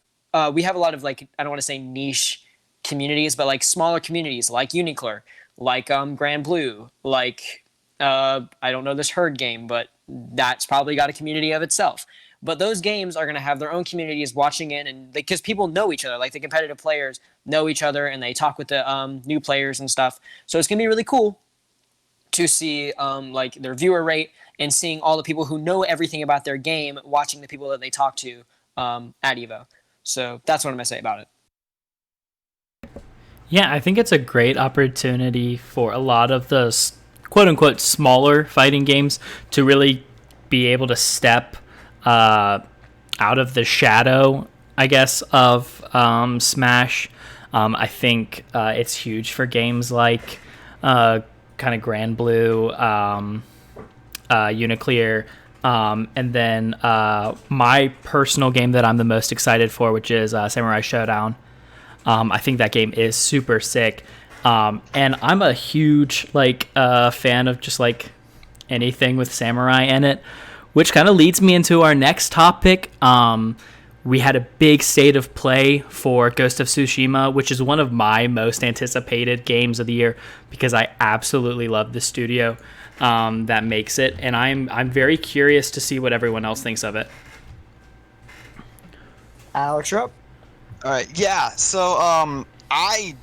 we have a lot of like, I don't want to say niche communities, but like smaller communities like Uniclear, like Grand Blue, like I don't know this herd game, but that's probably got a community of itself. But those games are going to have their own communities watching in, and because people know each other, like the competitive players know each other, and they talk with the new players and stuff. So it's going to be really cool to see like their viewer rate and seeing all the people who know everything about their game watching the people that they talk to at Evo. So that's what I'm going to say about it. Yeah, I think it's a great opportunity for a lot of the quote-unquote smaller fighting games to really be able to step out of the shadow, I guess, of Smash. I think it's huge for games like kind of Grand Blue, Uniclear, and then my personal game that I'm the most excited for, which is Samurai Showdown. I think that game is super sick. And I'm a huge fan of just like anything with samurai in it, which kind of leads me into our next topic. We had a big state of play for Ghost of Tsushima, which is one of my most anticipated games of the year because I absolutely love the studio that makes it, and I'm very curious to see what everyone else thinks of it. Alex, you're up. All right, yeah. So I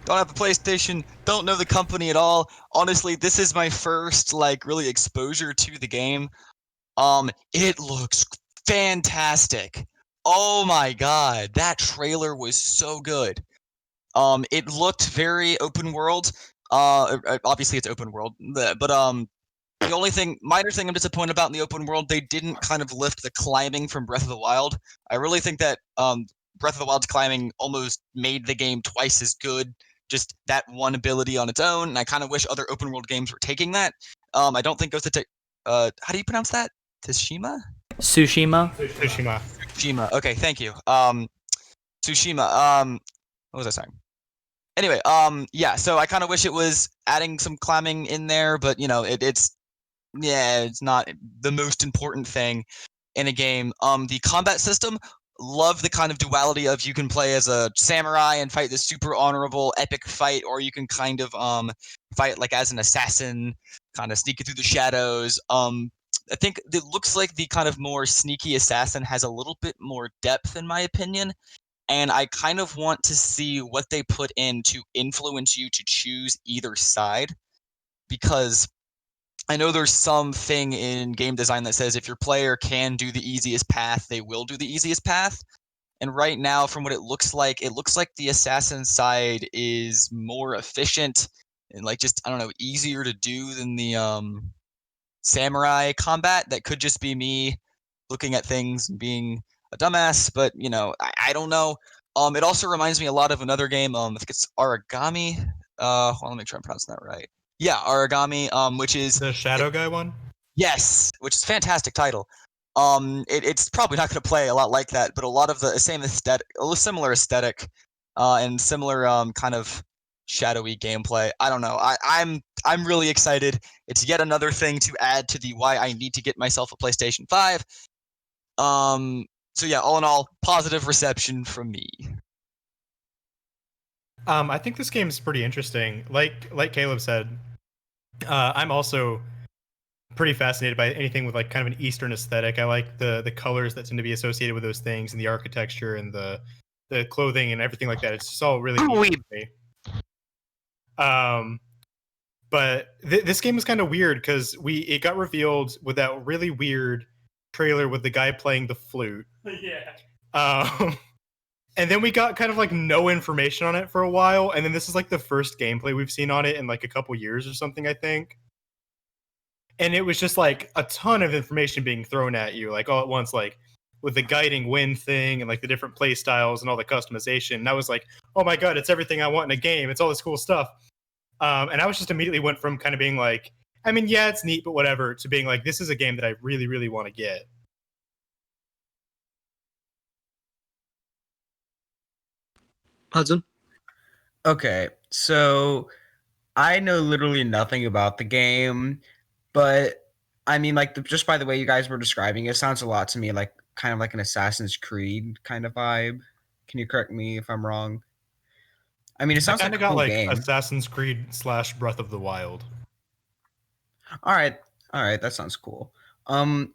don't have a PlayStation, don't know the company at all. Honestly, this is my first like really exposure to the game. It looks fantastic. Oh my god, that trailer was so good. It looked very open world. Obviously it's open world, but the only minor thing I'm disappointed about in the open world, they didn't kind of lift the climbing from Breath of the Wild. I really think that Breath of the Wild's climbing almost made the game twice as good. Just that one ability on its own, and I kind of wish other open world games were taking that. I don't think Ghost of how do you pronounce that? Tsushima? Tsushima. Tsushima. Okay, thank you. Tsushima. What was I saying? Anyway, yeah. So I kind of wish it was adding some climbing in there, but you know, it's not the most important thing in a game. The combat system, love the kind of duality of you can play as a samurai and fight this super honorable epic fight, or you can kind of fight like as an assassin, kind of sneaking through the shadows. I think it looks like the kind of more sneaky assassin has a little bit more depth, in my opinion. And I kind of want to see what they put in to influence you to choose either side, because I know there's something in game design that says if your player can do the easiest path, they will do the easiest path. And right now, from what it looks like the assassin side is more efficient and like just, I don't know, easier to do than the samurai combat. That could just be me looking at things and being a dumbass, but you know, I don't know. It also reminds me a lot of another game. I think it's Origami. Hold on, let me make sure I'm pronouncing that right. Yeah, Origami. Which is The Shadow Guy one. yes, which is a fantastic title. It's probably not going to play a lot like that, but a lot of the same aesthetic, a similar aesthetic, and similar kind of shadowy gameplay. I don't know. I'm really excited. It's yet another thing to add to the why I need to get myself a PlayStation 5. So yeah, all in all, positive reception from me. I think this game is pretty interesting. Like Caleb said, I'm also pretty fascinated by anything with like kind of an Eastern aesthetic. I like the colors that tend to be associated with those things, and the architecture and the clothing and everything like that. It's just all really neat to me. But this game is kind of weird because it got revealed with that really weird trailer with the guy playing the flute. Yeah. And then we got kind of like no information on it for a while, and then this is like the first gameplay we've seen on it in like a couple years or something, I think. And it was just like a ton of information being thrown at you, like all at once, like with the guiding wind thing and like the different play styles and all the customization. And I was like, oh my god, it's everything I want in a game. It's all this cool stuff. And I was just immediately went from kind of being like, I mean, yeah, it's neat, but whatever, to being like, this is a game that I really, really want to get. Hudson. Okay, so I know literally nothing about the game, but I mean, like, just by the way you guys were describing it, sounds a lot to me like kind of like an Assassin's Creed kind of vibe. Can you correct me if I'm wrong? I mean, it sounds I like kind a of cool got like game. Assassin's Creed / Breath of the Wild. All right, that sounds cool. I'm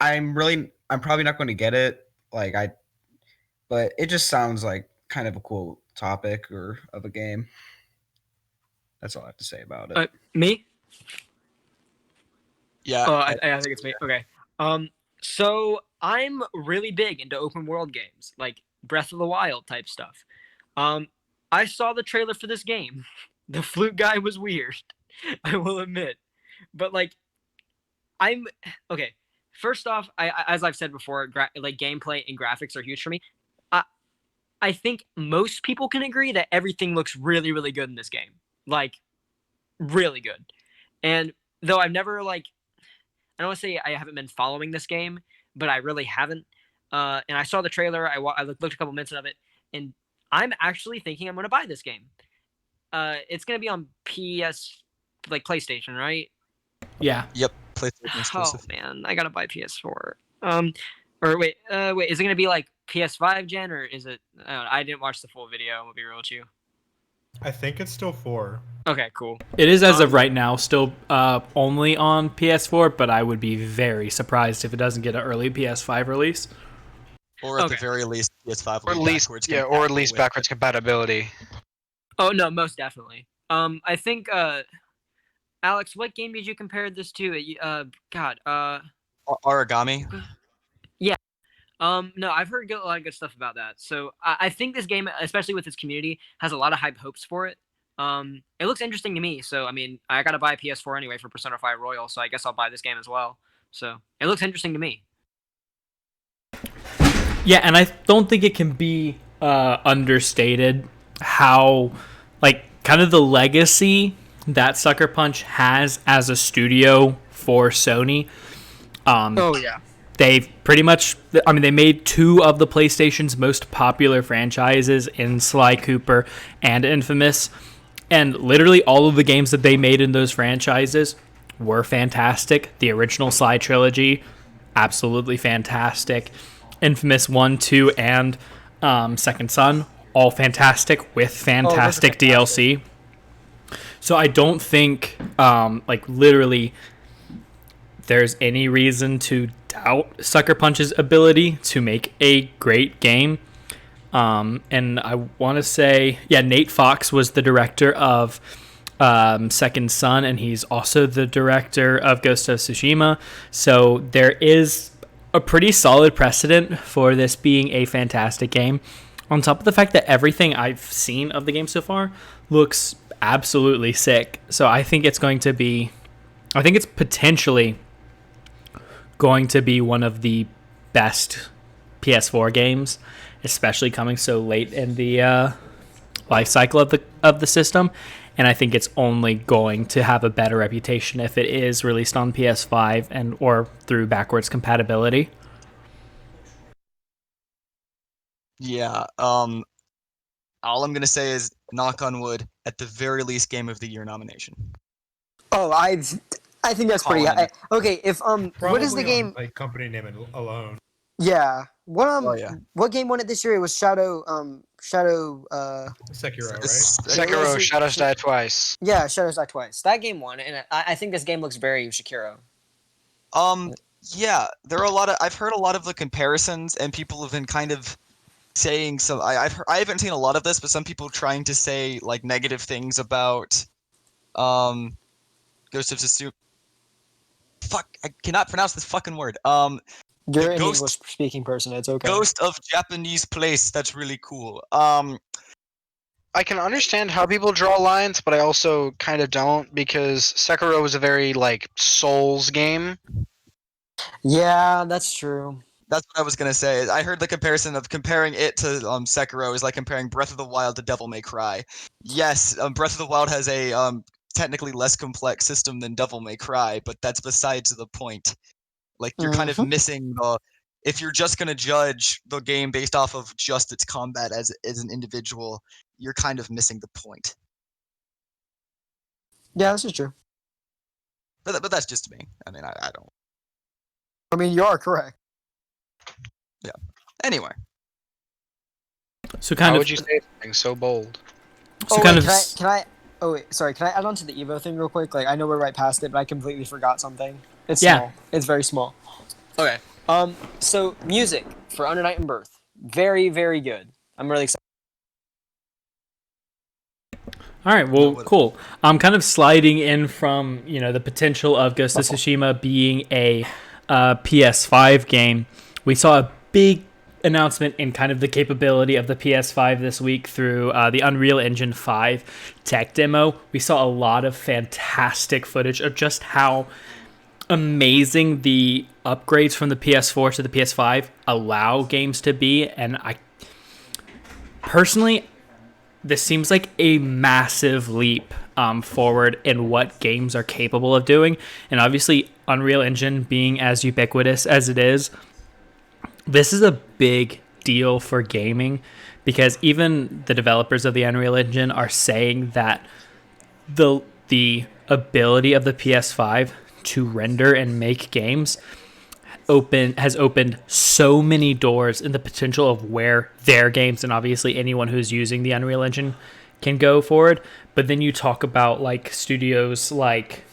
probably not going to get it, but it just sounds like kind of a cool topic or of a game. That's all I have to say about it. Me? Yeah. I think it's me. Okay. So I'm really big into open world games, like Breath of the Wild type stuff. I saw the trailer for this game. The flute guy was weird, I will admit. But like, I'm okay. First off, as I've said before, like gameplay and graphics are huge for me. I think most people can agree that everything looks really, really good in this game. Like, really good. And though I've never like, I don't want to say I haven't been following this game, but I really haven't. And I saw the trailer. I looked a couple minutes of it, and I'm actually thinking I'm going to buy this game. It's going to be on PS, like PlayStation, right? Yeah. Yep. PlayStation exclusive. Oh man, I gotta buy PS4. Or wait, is it gonna be like PS5 gen or is it? I didn't watch the full video. I'm gonna be real with you. I think it's still 4. Okay, cool. It is as of right now still only on PS4, but I would be very surprised if it doesn't get an early PS5 release. Or at the Okay. very least, PS5 Or will at be least, backwards yeah, or at compatible least with- backwards compatibility. Oh no, most definitely. I think Alex, what game did you compare this to? Origami. No, I've heard a lot of good stuff about that. So I think this game, especially with its community, has a lot of hype hopes for it. It looks interesting to me. So I mean, I gotta buy a PS4 anyway for Persona 5 Royal. So I guess I'll buy this game as well. So it looks interesting to me. Yeah, and I don't think it can be understated how, like, kind of the legacy that Sucker Punch has as a studio for Sony. Oh yeah. They've pretty much, I mean, they made 2 of the PlayStation's most popular franchises in Sly Cooper and Infamous. And literally all of the games that they made in those franchises were fantastic. The original Sly trilogy, absolutely fantastic. Infamous 1, 2, and Second Son, all fantastic with fantastic DLC. So I don't think, literally, there's any reason to doubt Sucker Punch's ability to make a great game. And I want to say, Nate Fox was the director of Second Son, and he's also the director of Ghost of Tsushima. So there is a pretty solid precedent for this being a fantastic game. On top of the fact that everything I've seen of the game so far looks absolutely sick. So I think it's potentially going to be one of the best PS4 games, especially coming so late in the life cycle of the system. And I think it's only going to have a better reputation if it is released on PS5 and or through backwards compatibility. Yeah. All I'm gonna say is, knock on wood, at the very least, Game of the Year nomination. Oh, I think that's pretty. Colin. Okay, if what is the Probably game? on, like, company name alone. Yeah. What Oh, yeah. What game won it this year? It was Shadow. Sekiro, right? Sekiro, Shadows Die Twice. Yeah, Shadows Die Twice. That game won, and I think this game looks very Sekiro. Yeah, there are a lot of. I've heard a lot of the comparisons, and people have been kind of saying some. I haven't seen a lot of this, but some people trying to say like negative things about, Ghost of Tsushima. Fuck, I cannot pronounce this fucking word. You're an Ghost- English speaking person. It's okay. Ghost of Japanese Place. That's really cool. I can understand how people draw lines, but I also kind of don't, because Sekiro is a very like Souls game. Yeah, that's true. That's what I was gonna say. I heard the comparison of comparing it to Sekiro is like comparing Breath of the Wild to Devil May Cry. Yes, Breath of the Wild has a technically less complex system than Devil May Cry, but that's besides the point. Like, you're kind of missing the. If you're just gonna judge the game based off of just its combat as an individual, you're kind of missing the point. Yeah, this is true. But that's just me. I mean, I don't. I mean, you are correct. Anyway, So How kind would of, you say something so bold? so Oh, kind wait, of, can I? Oh wait, sorry. Can I add on to the Evo thing real quick? Like, I know we're right past it, but I completely forgot something. It's Yeah. small. It's very small. Okay. So music for Under Night and Birth, very, very good. I'm really excited. All right, well, cool. I'm kind of sliding in from, the potential of Ghost of Tsushima being a PS5 game. We saw a big announcement in kind of the capability of the PS5 this week through the Unreal Engine 5 tech demo. We saw a lot of fantastic footage of just how amazing the upgrades from the PS4 to the PS5 allow games to be. And I personally, this seems like a massive leap forward in what games are capable of doing. And obviously, Unreal Engine being as ubiquitous as it is, this is a big deal for gaming, because even the developers of the Unreal Engine are saying that the ability of the PS5 to render and make games has opened so many doors in the potential of where their games, and obviously anyone who's using the Unreal Engine, can go forward. But then you talk about like studios like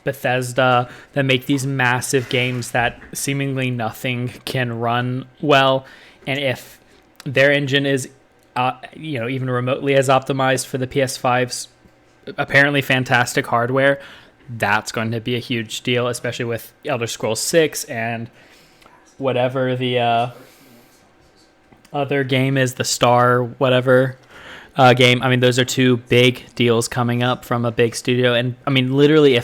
Bethesda that make these massive games that seemingly nothing can run well, and if their engine is even remotely as optimized for the PS5's apparently fantastic hardware, that's going to be a huge deal, especially with Elder Scrolls 6 and whatever the other game is, the Star whatever game. I mean, those are two big deals coming up from a big studio. And I mean, literally,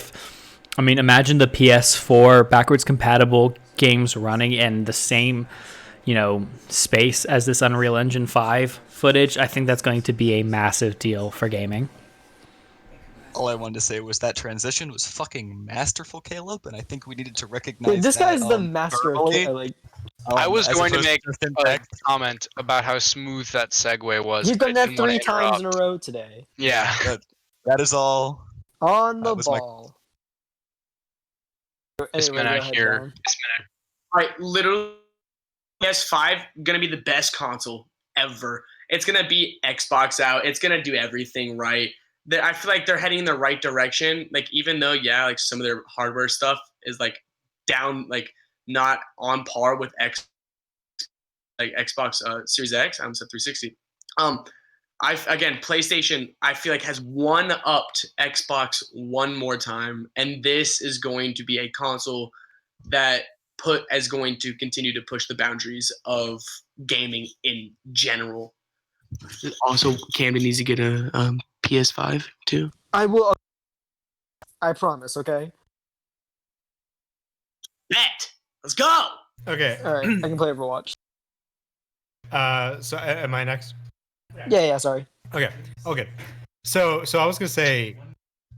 imagine the PS4 backwards compatible games running in the same, space as this Unreal Engine 5 footage. I think that's going to be a massive deal for gaming. All I wanted to say was that transition was fucking masterful, Caleb, and I think we needed to recognize Dude, this that, guy's the master of verbally. like. I was as going to opposed make just in a text. comment about how smooth that segue was. You've but done I that didn't wanna 3 times in a interrupt. row today. Yeah. That is all. On the That was my- ball. This Anyway, man go out ahead, here. Dallin. All right, literally, PS5 gonna be the best console ever. It's gonna beat Xbox out. It's gonna do everything right. I feel like they're heading in the right direction. Like even though like some of their hardware stuff is like down, like not on par with Xbox Series X. I almost said 360. PlayStation, I feel like has one-upped Xbox one more time, and this is going to be a console that is going to continue to push the boundaries of gaming in general. Also, Camden needs to get a PS5 too. I will. I promise. Okay. Bet. Let's go. Okay. All right. I can play Overwatch. So am I next? Yeah. Sorry. Okay. So I was gonna say,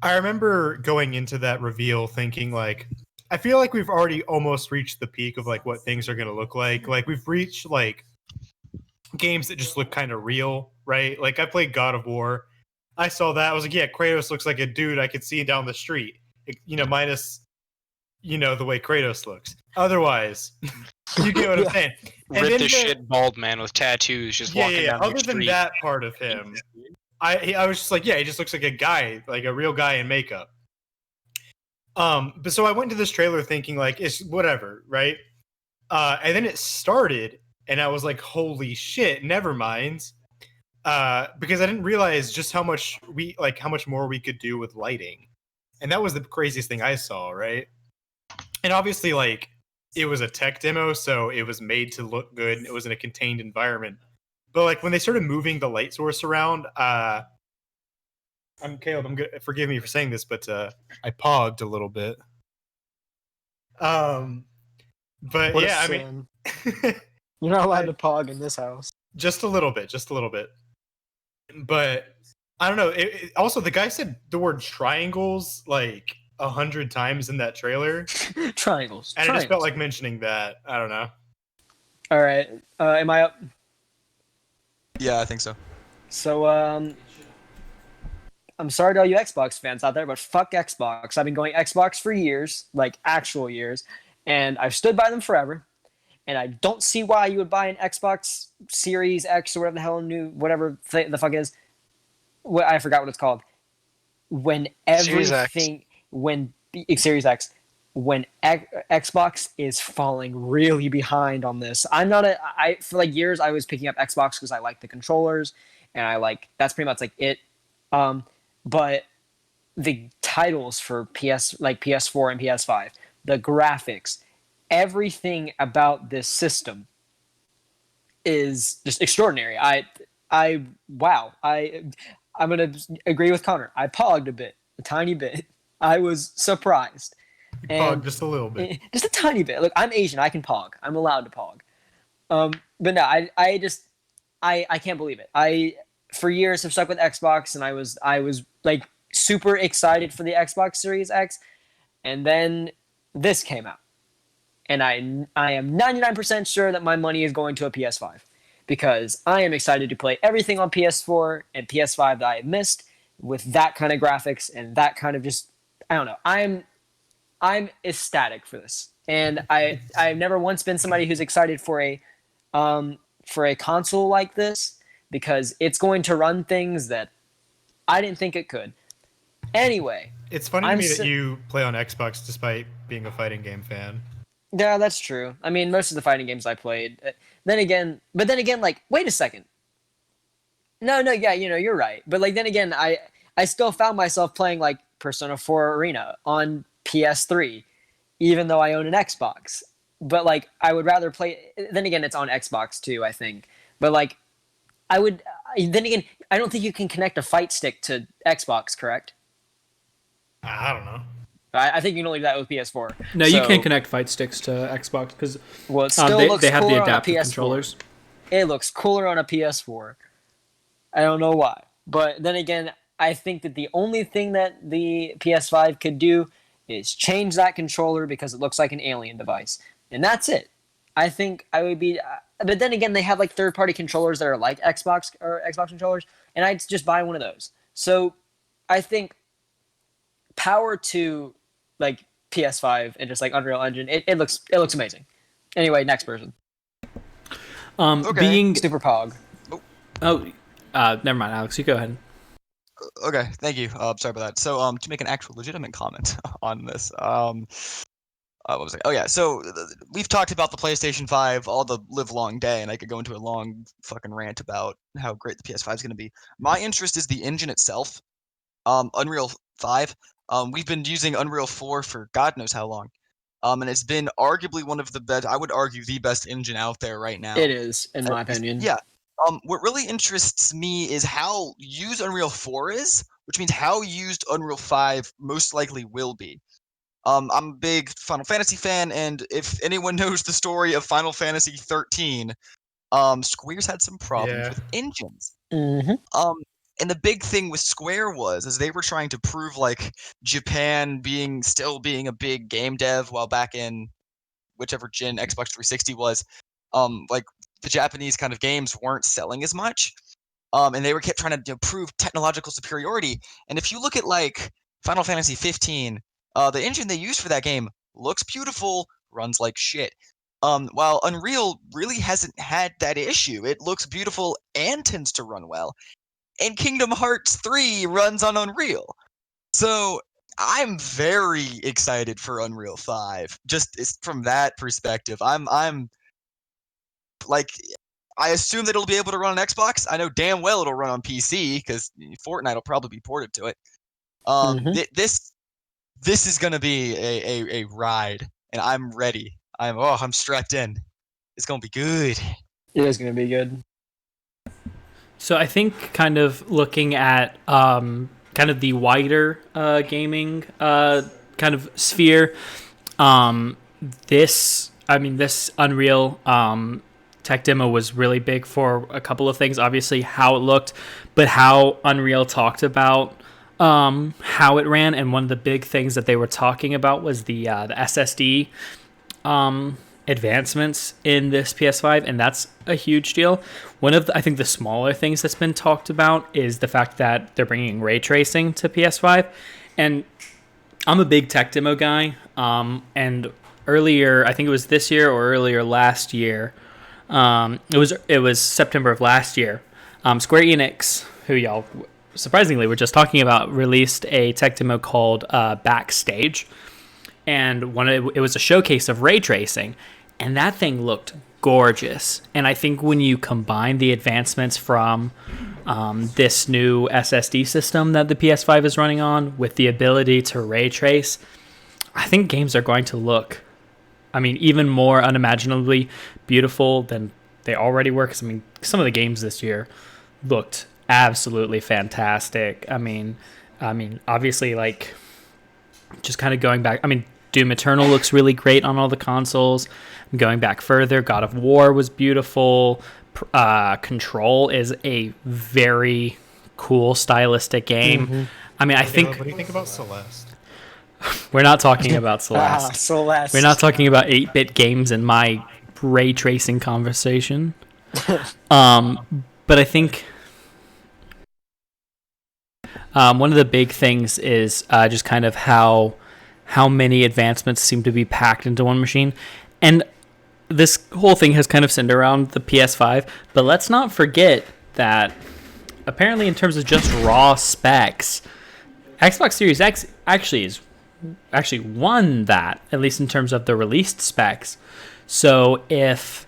I remember going into that reveal thinking like, I feel like we've already almost reached the peak of like what things are gonna look like. Like we've reached like games that just look kind of real, right? Like I played God of War. I saw that. I was like, yeah, Kratos looks like a dude I could see down the street. Minus, the way Kratos looks. Otherwise, you get what I'm saying. And Rip the shit bald man with tattoos just walking down the Other street. than that part of him, I was just like, yeah, he just looks like a guy, like a real guy in makeup. But so I went to this trailer thinking like it's whatever, right? And then it started, and I was like, holy shit, never mind. Because I didn't realize just how much more we could do with lighting. And that was the craziest thing I saw, right? And obviously, like, it was a tech demo, so it was made to look good, and it was in a contained environment. But like when they started moving the light source around, I'm Caleb. Forgive me for saying this, but I pogged a little bit. But What a yeah, I sin. mean, You're not allowed to pog in this house. just a little bit. But I don't know. Also, the guy said the word triangles like 100 times in that trailer, Triangles. and I just felt like mentioning that. I don't know. All right. Am I up? Yeah, I think so. So, I'm sorry to all you Xbox fans out there, but fuck Xbox. I've been going Xbox for years, like actual years, and I've stood by them forever. And I don't see why you would buy an Xbox Series X or whatever the hell the fuck is. I forgot what it's called. When Series X. Series X, when Xbox is falling really behind on this. For like years I was picking up Xbox because I like the controllers and that's pretty much like it. But the titles for PS4 and PS5, the graphics, everything about this system is just extraordinary. I'm gonna agree with Connor. I pogged a tiny bit. I was surprised. Pog just a little bit. Just a tiny bit. Look, I'm Asian. I can pog. I'm allowed to pog. But no, I can't believe it. I for years have stuck with Xbox, and I was like super excited for the Xbox Series X, and then this came out, and I am 99% sure that my money is going to a PS5 because I am excited to play everything on PS4 and PS5 that I have missed with that kind of graphics and that kind of just I don't know. I'm ecstatic for this, and I've never once been somebody who's excited for a console like this because it's going to run things that I didn't think it could. Anyway, It's funny to me that you play on Xbox despite being a fighting game fan. yeah, that's true. I mean, most of the fighting games I played. Then again, like, wait a second. No, yeah, you're right. But like, then again, I still found myself playing like Persona 4 Arena on PS3, even though I own an Xbox. But like, I would rather play. Then again, it's on Xbox too, I think. But like, I would. Then again, I don't think you can connect a fight stick to Xbox, correct? I don't know. I think you can only do that with PS4. No, you can't connect fight sticks to Xbox because Well, it still looks they have cooler the on a adaptive PS4. controllers. It looks cooler on a PS4. I don't know why. But then again, I think that the only thing that the PS5 could do is change that controller because it looks like an alien device. And that's it. I think I would be... but then again, they have like third-party controllers that are like Xbox controllers, and I'd just buy one of those. So I think power to like PS5 and just like Unreal Engine, it looks amazing. Anyway, next person. Okay. Being Super Pog. never mind, Alex. You go ahead. Okay, thank you. Sorry about that. So, to make an actual legitimate comment on this, what was it? Oh yeah, so we've talked about the PlayStation 5 all the live long day, and I could go into a long fucking rant about how great the PS5 is going to be. My interest is the engine itself. Unreal 5. We've been using Unreal 4 for God knows how long. And it's been arguably one of the best, I would argue the best engine out there right now. It is, in my opinion. Yeah. What really interests me is how used Unreal 4 is, which means how used Unreal 5 most likely will be. I'm a big Final Fantasy fan, and if anyone knows the story of Final Fantasy 13, Square's had some problems with engines. Mm-hmm. And the big thing with Square was they were trying to prove like Japan still being a big game dev while back in whichever gen Xbox 360 was, like the Japanese kind of games weren't selling as much. And they kept trying to prove technological superiority. And if you look at like Final Fantasy 15, the engine they used for that game looks beautiful, runs like shit. While Unreal really hasn't had that issue. It looks beautiful and tends to run well. And Kingdom Hearts 3 runs on Unreal. So I'm very excited for Unreal 5. Just from that perspective. I'm like, I assume that it'll be able to run on Xbox. I know damn well it'll run on PC because Fortnite will probably be ported to it. This is gonna be a ride, and I'm ready. I'm strapped in. It's gonna be good. It is going to be good. So I think kind of looking at kind of the wider gaming kind of sphere, this Unreal tech demo was really big for a couple of things. Obviously, how it looked, but how Unreal talked about how it ran. And one of the big things that they were talking about was the SSD advancements in this PS5, and that's a huge deal. One of I think the smaller things that's been talked about is the fact that they're bringing ray tracing to PS5, and I'm a big tech demo guy. And earlier, I think it was this year or earlier last year, it was September of last year. Square Enix, who y'all surprisingly were just talking about, released a tech demo called Backstage. And it was a showcase of ray tracing, and that thing looked gorgeous. And I think when you combine the advancements from this new SSD system that the PS5 is running on with the ability to ray trace, I think games are going to look, even more unimaginably beautiful than they already were. Because some of the games this year looked absolutely fantastic. Obviously, like, just kind of going back, Doom Eternal looks really great on all the consoles. Going back further, God of War was beautiful. Control is a very cool stylistic game. Mm-hmm. I think... What do you think about Celeste? We're not talking about Celeste. Celeste. We're not talking about 8-bit games in my ray tracing conversation. But I think one of the big things is just kind of how how many advancements seem to be packed into one machine. And this whole thing has kind of centered around the PS5, but let's not forget that apparently in terms of just raw specs, Xbox Series X actually won that, at least in terms of the released specs. So if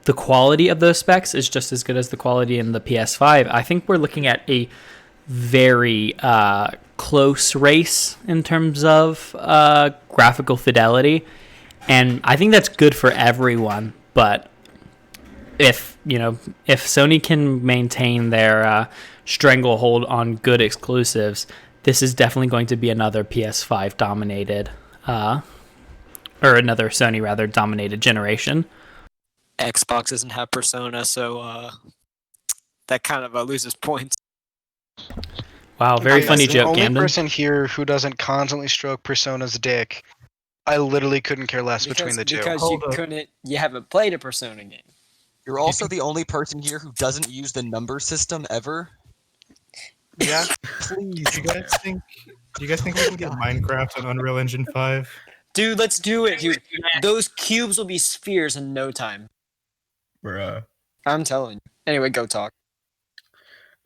the quality of those specs is just as good as the quality in the PS5, I think we're looking at a very close race in terms of graphical fidelity. And I think that's good for everyone. But if Sony can maintain their stranglehold on good exclusives, this is definitely going to be another PS5 dominated, or another Sony rather dominated generation. Xbox doesn't have Persona, so that kind of loses points. Wow, very As funny the joke, only Camden. person here who doesn't constantly stroke Persona's dick, I literally couldn't care less between the two. Because you haven't played a Persona game. You're also the only person here who doesn't use the number system ever. Yeah. Please. Do you guys think we can get Minecraft on Unreal Engine 5? Dude, let's do it, dude. Those cubes will be spheres in no time. Bruh. I'm telling you. Anyway, go talk.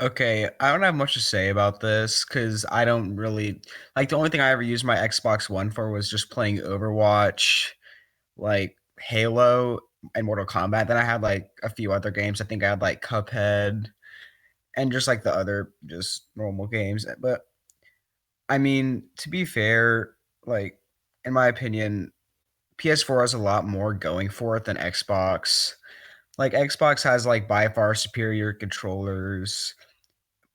Okay, I don't have much to say about this because I don't really like the only thing I ever used my Xbox One for was just playing Overwatch, like Halo and Mortal Kombat. Then I had like a few other games. I think I had like Cuphead and just like the other just normal games. But I mean, to be fair, like in my opinion, PS4 has a lot more going for it than Xbox. Like Xbox has like by far superior controllers.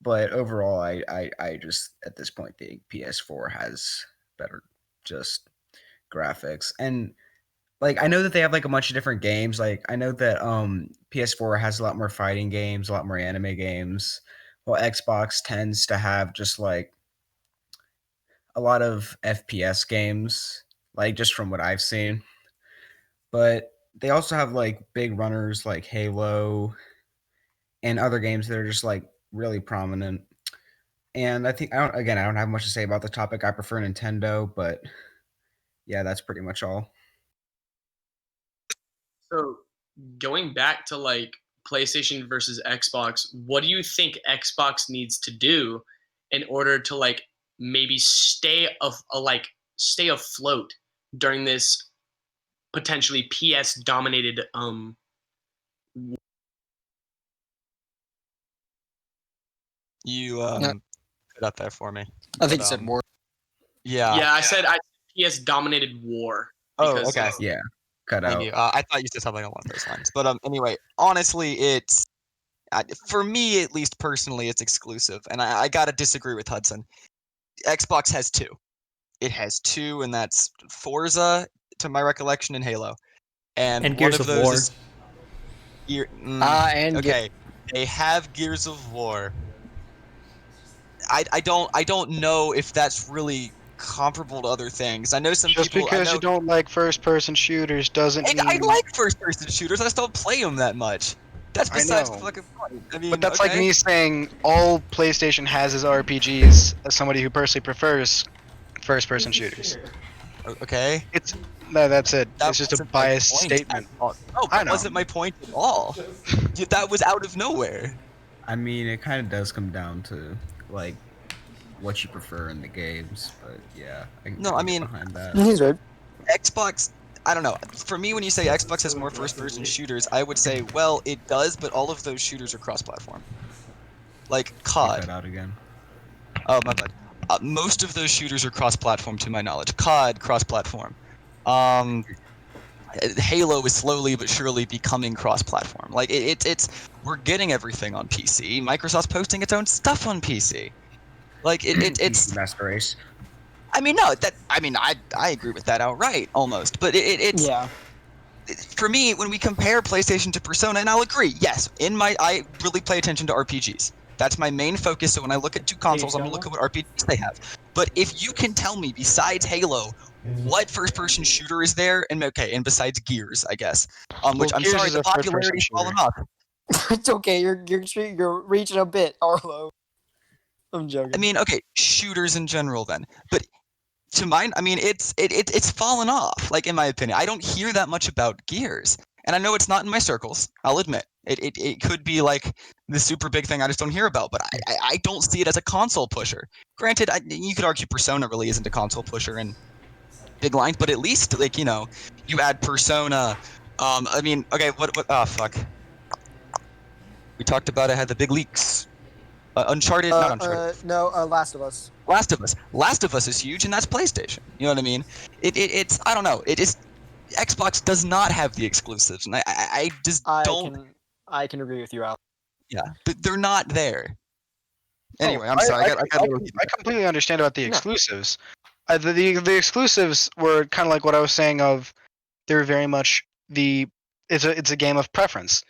But overall, I just at this point think PS4 has better just graphics. And like I know that they have like a bunch of different games. Like I know that PS4 has a lot more fighting games, a lot more anime games, while Xbox tends to have just like a lot of FPS games, like just from what I've seen. But they also have like big runners like Halo and other games that are just like really prominent. And I think I don't have much to say about the topic. I prefer Nintendo, but yeah, that's pretty much all. So going back to like PlayStation versus Xbox, what do you think Xbox needs to do in order to like maybe stay afloat during this potentially PS dominated You put up there for me. I think you said more. Yeah. I said PS dominated war. Oh, because, okay. Yeah, cut Thank out. you. I thought you said something along those lines. But anyway, honestly, it's for me at least personally, it's exclusive, and I gotta disagree with Hudson. Xbox has two. It has two, and that's Forza, to my recollection, and Halo. And one Gears of of those War. is okay. They have Gears of War. I don't know if that's really comparable to other things. I know some Just people. because you don't like first-person shooters doesn't mean. I like first-person shooters. I just don't play them that much. That's besides the know. fucking point. I mean, But that's okay. like me saying all PlayStation has is RPGs as somebody who personally prefers first-person shooters. Okay. That's it. That It's just a wasn't my biased point statement. at all. No, I that know. wasn't my point at all. That was out of nowhere. I mean, it kind of does come down to like what you prefer in the games, but yeah. No, I mean, behind that. He's right. Xbox, I don't know. For me, when you say Xbox has more first-person shooters, I would say, well, it does, but all of those shooters are cross-platform. Like Take COD. that out again. Oh, my bad. Most of those shooters are cross-platform, to my knowledge. COD, cross-platform. Halo is slowly but surely becoming cross-platform. Like it's we're getting everything on PC. Microsoft's posting its own stuff on PC. Like it's Master Race. I mean, I agree with that outright, almost. But it's for me, when we compare PlayStation to Persona, and I'll agree, yes, I really pay attention to RPGs. That's my main focus. So when I look at two consoles, I'm gonna look at what RPGs they have. But if you can tell me, besides Halo, what first-person shooter is there, and besides Gears, I guess, which I'm Gears sorry, is the a first-person popularity's fallen off. It's okay. You're reaching a bit, Arlo. I'm joking. I mean, okay, shooters in general then. But to mine, I mean, it's fallen off. Like in my opinion, I don't hear that much about Gears, and I know it's not in my circles. I'll admit it could be like the super big thing I just don't hear about, but I don't see it as a console pusher. Granted, you could argue Persona really isn't a console pusher in big lines, but at least like you add Persona. I mean, okay, what? Oh fuck. We talked about it had the big leaks. Uncharted, not Uncharted. No, Last of Us. Last of Us. Last of Us is huge, and that's PlayStation. You know what I mean? It's I don't know. It is Xbox does not have the exclusives, and I just don't. I can agree with you, Al. Yeah, they're not there. Anyway, I'm sorry. I completely understand about the No. exclusives. The exclusives were kind of like what I was saying. Of they're very much it's a game of preference.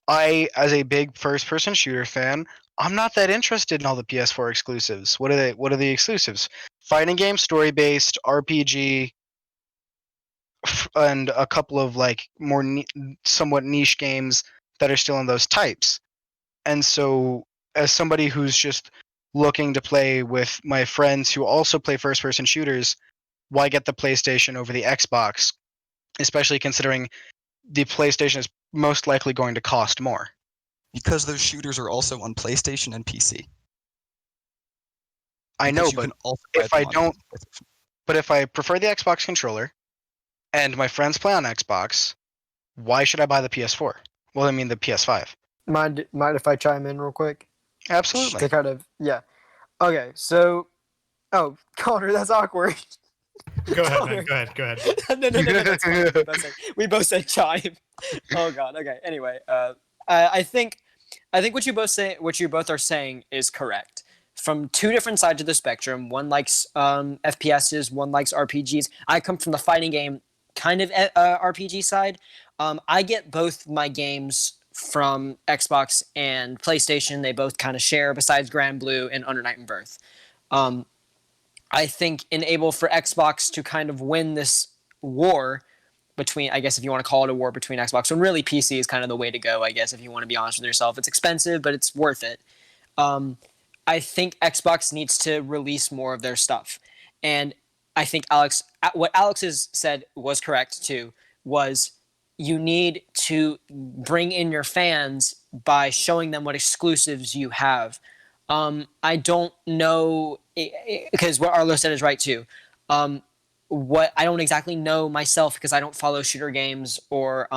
I, as a big first-person shooter fan, I'm not that interested in all the PS4 exclusives. What are the exclusives? Fighting game, story-based, RPG, and a couple of like more somewhat niche games that are still in those types. And so, as somebody who's just looking to play with my friends who also play first-person shooters, why get the PlayStation over the Xbox? Especially considering the PlayStation is most likely going to cost more. Because those shooters are also on PlayStation and PC. I know, but if I prefer the Xbox controller and my friends play on Xbox, why should I buy the PS4? Well, I mean the PS5. Mind if I chime in real quick? Absolutely. To kind of Okay, so Connor, that's awkward. Go ahead, man. Go ahead. No, that's fine. We both said chime. Oh god. Okay. Anyway, I think what you both are saying is correct. From two different sides of the spectrum. One likes FPSs, one likes RPGs. I come from the fighting game kind of RPG side. I get both my games from Xbox and PlayStation. They both kind of share, besides Grand Blue and Under Night and Birth. I think enable for Xbox to kind of win this war between, I guess if you want to call it a war between Xbox, when really PC is kind of the way to go, I guess, if you want to be honest with yourself. It's expensive, but it's worth it. I think Xbox needs to release more of their stuff. And I think what Alex has said was correct too, was you need to bring in your fans by showing them what exclusives you have. I don't know, because what Arlo said is right too. What I don't exactly know myself, because I don't follow shooter games or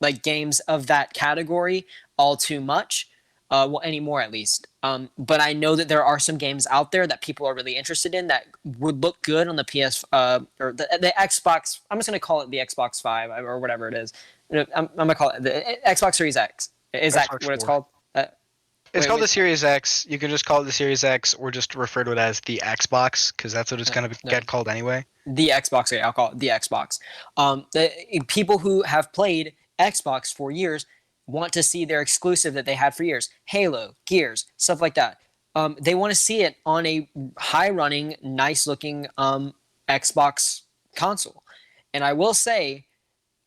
like games of that category all too much, well, anymore at least. But I know that there are some games out there that people are really interested in that would look good on the PS or the Xbox. I'm just gonna call it the Xbox 5 or whatever it is. I'm gonna call it the Xbox Series X. Is that what it's called? It's called the Series X. You can just call it the Series X, or just refer to it as the Xbox, because that's what it's going to get called anyway. The Xbox. Okay, I'll call it the Xbox. The people who have played Xbox for years want to see their exclusive that they had for years. Halo, Gears, stuff like that. They want to see it on a high-running, nice-looking Xbox console. And I will say,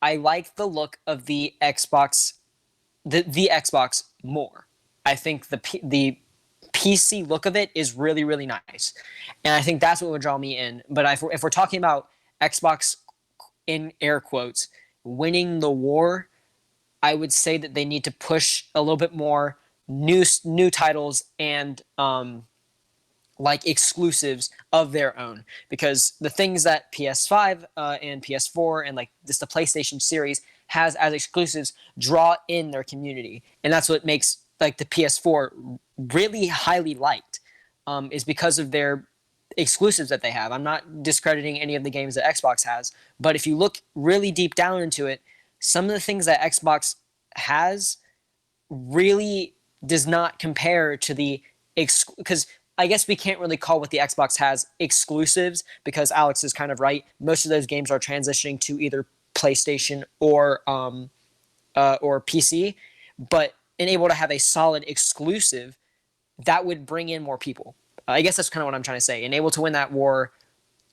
I like the look of the Xbox, the Xbox more. I think the PC look of it is really, really nice. And I think that's what would draw me in. But if we're talking about Xbox, in air quotes, winning the war, I would say that they need to push a little bit more new titles and like exclusives of their own. Because the things that PS5 and PS4 and like just the PlayStation series has as exclusives draw in their community. And that's what makes like the PS4 really highly liked, is because of their exclusives that they have. I'm not discrediting any of the games that Xbox has, but if you look really deep down into it, some of the things that Xbox has really does not compare to the because I guess we can't really call what the Xbox has exclusives, because Alex is kind of right. Most of those games are transitioning to either PlayStation or PC, but able to have a solid exclusive that would bring in more people. I guess that's kind of what I'm trying to say. And able to win that war,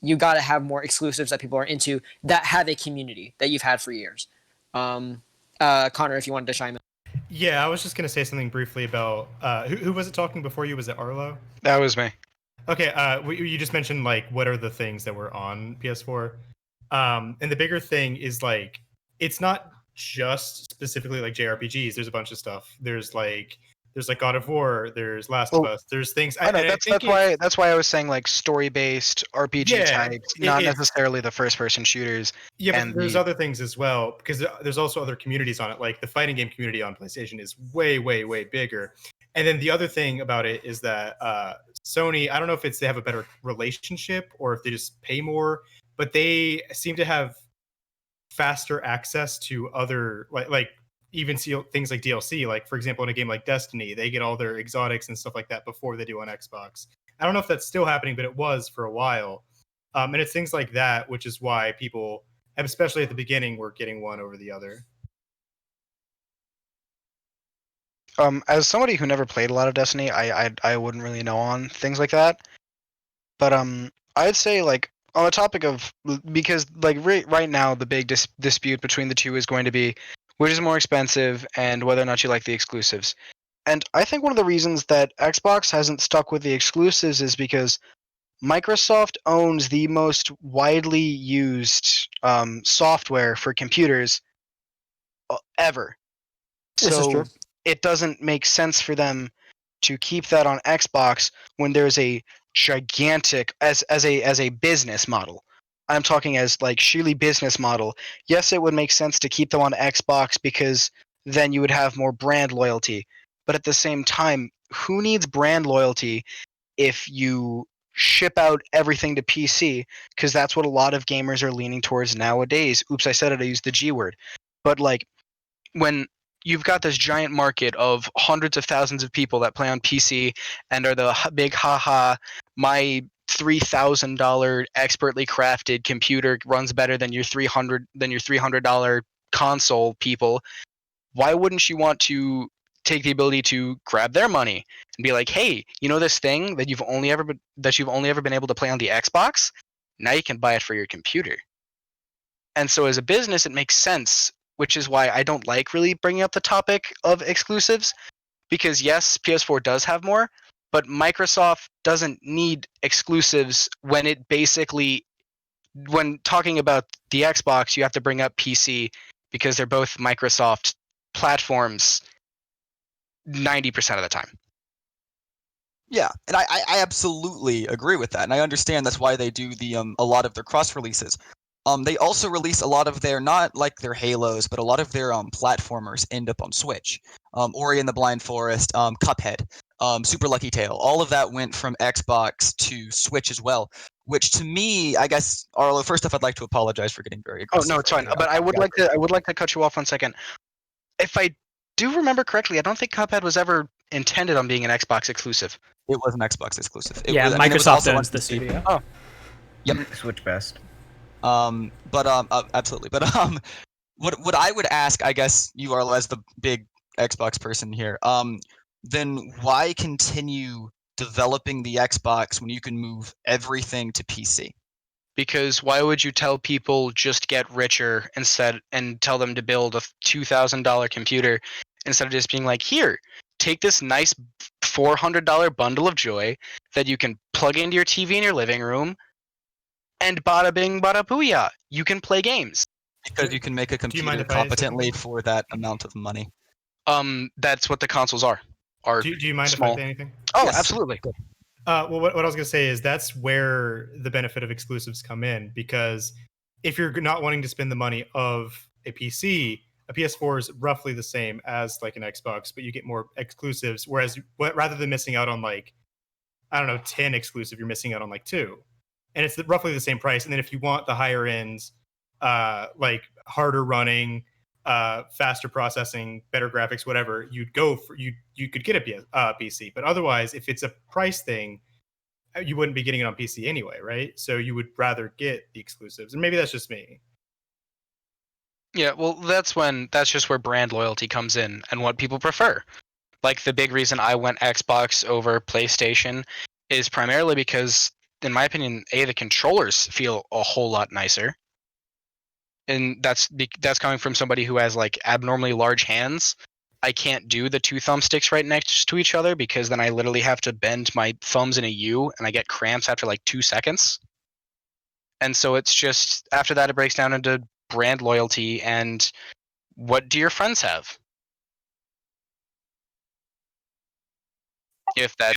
you got to have more exclusives that people are into that have a community that you've had for years. Connor, if you wanted to chime in. Yeah, I was just going to say something briefly about who was it talking before you? Was it Arlo? That was me. Okay, you just mentioned like what are the things that were on PS4, and the bigger thing is like it's not just specifically like JRPGs. There's a bunch of stuff. There's like God of War. There's Last of Well, Us. There's things. I know And I that's think that's why I was saying like story-based RPG yeah, types, not it's necessarily the first-person shooters. yeah, but And there's the other things as well because there's also other communities on it. Like the fighting game community on PlayStation is way, way, way bigger. And then the other thing about it is that Sony, I don't know if it's they have a better relationship or if they just pay more, but they seem to have faster access to other like even see things like DLC. Like for example, in a game like Destiny, they get all their exotics and stuff like that before they do on Xbox. I don't know if that's still happening, but it was for a while. And it's things like that, which is why people, and especially at the beginning, were getting one over the other. as somebody who never played a lot of Destiny, I wouldn't really know on things like that. But I'd say like on the topic of because like right now the big dispute between the two is going to be which is more expensive and whether or not you like the exclusives. And I think one of the reasons that Xbox hasn't stuck with the exclusives is because Microsoft owns the most widely used software for computers ever. This is So true. it doesn't make sense for them to keep that on Xbox when there's a gigantic as a business model. I'm talking as like sheerly business model. Yes, it would make sense to keep them on Xbox because then you would have more brand loyalty. But at the same time, who needs brand loyalty if you ship out everything to PC? Because that's what a lot of gamers are leaning towards nowadays. Oops, I said it. I used the G word. But like when you've got this giant market of hundreds of thousands of people that play on PC and are the big haha, my $3,000 expertly crafted computer runs better than your $300 console people. Why wouldn't you want to take the ability to grab their money and be like, hey, you know this thing that you've only ever been able to play on the Xbox? Now you can buy it for your computer. And so as a business, it makes sense, which is why I don't like really bringing up the topic of exclusives, because yes, PS4 does have more, but Microsoft doesn't need exclusives when talking about the Xbox, you have to bring up PC because they're both Microsoft platforms 90% of the time. Yeah, and I absolutely agree with that, and I understand that's why they do the a lot of their cross releases. They also release a lot of their not like their Halos, but a lot of their platformers end up on Switch. Ori and the Blind Forest, Cuphead, Super Lucky Tail, all of that went from Xbox to Switch as well. Which to me, I guess, Arlo. First off, I'd like to apologize for getting very Oh aggressive. no, it's right fine. there. But I would like to cut you off 1 second. If I do remember correctly, I don't think Cuphead was ever intended on being an Xbox exclusive. It was an Xbox exclusive. It Yeah, was, I mean, it was Microsoft also on owns the PC. studio. Oh, Yep. Switch best. Absolutely. But what I would ask, I guess, you Arlo, as the big Xbox person here, then why continue developing the Xbox when you can move everything to PC? because why would you tell people just get richer instead and tell them to build a $2,000 computer instead of just being like, here, take this nice $400 bundle of joy that you can plug into your TV in your living room, and bada bing, bada booyah, you can play games. Because you can make a you mind computer if I say competently something? for that amount of money. That's what the consoles are. Do you mind small. if I say anything? Oh, Yes. absolutely. Well, what I was going to say is that's where the benefit of exclusives come in, because if you're not wanting to spend the money of a PC, a PS4 is roughly the same as like an Xbox, but you get more exclusives. Whereas rather than missing out on like, I don't know, 10 exclusive, you're missing out on like 2. And it's roughly the same price. And then if you want the higher ends, like harder running, faster processing, better graphics, whatever, you'd go for you could get a PC. But otherwise, if it's a price thing, you wouldn't be getting it on PC anyway, right? So you would rather get the exclusives. And maybe that's just me. Yeah, well, that's just where brand loyalty comes in and what people prefer. Like the big reason I went Xbox over PlayStation is primarily because, in my opinion, the controllers feel a whole lot nicer. And that's coming from somebody who has like abnormally large hands. I can't do the two thumbsticks right next to each other because then I literally have to bend my thumbs in a U and I get cramps after like 2 seconds. And so it's just after that it breaks down into brand loyalty and what do your friends have? If that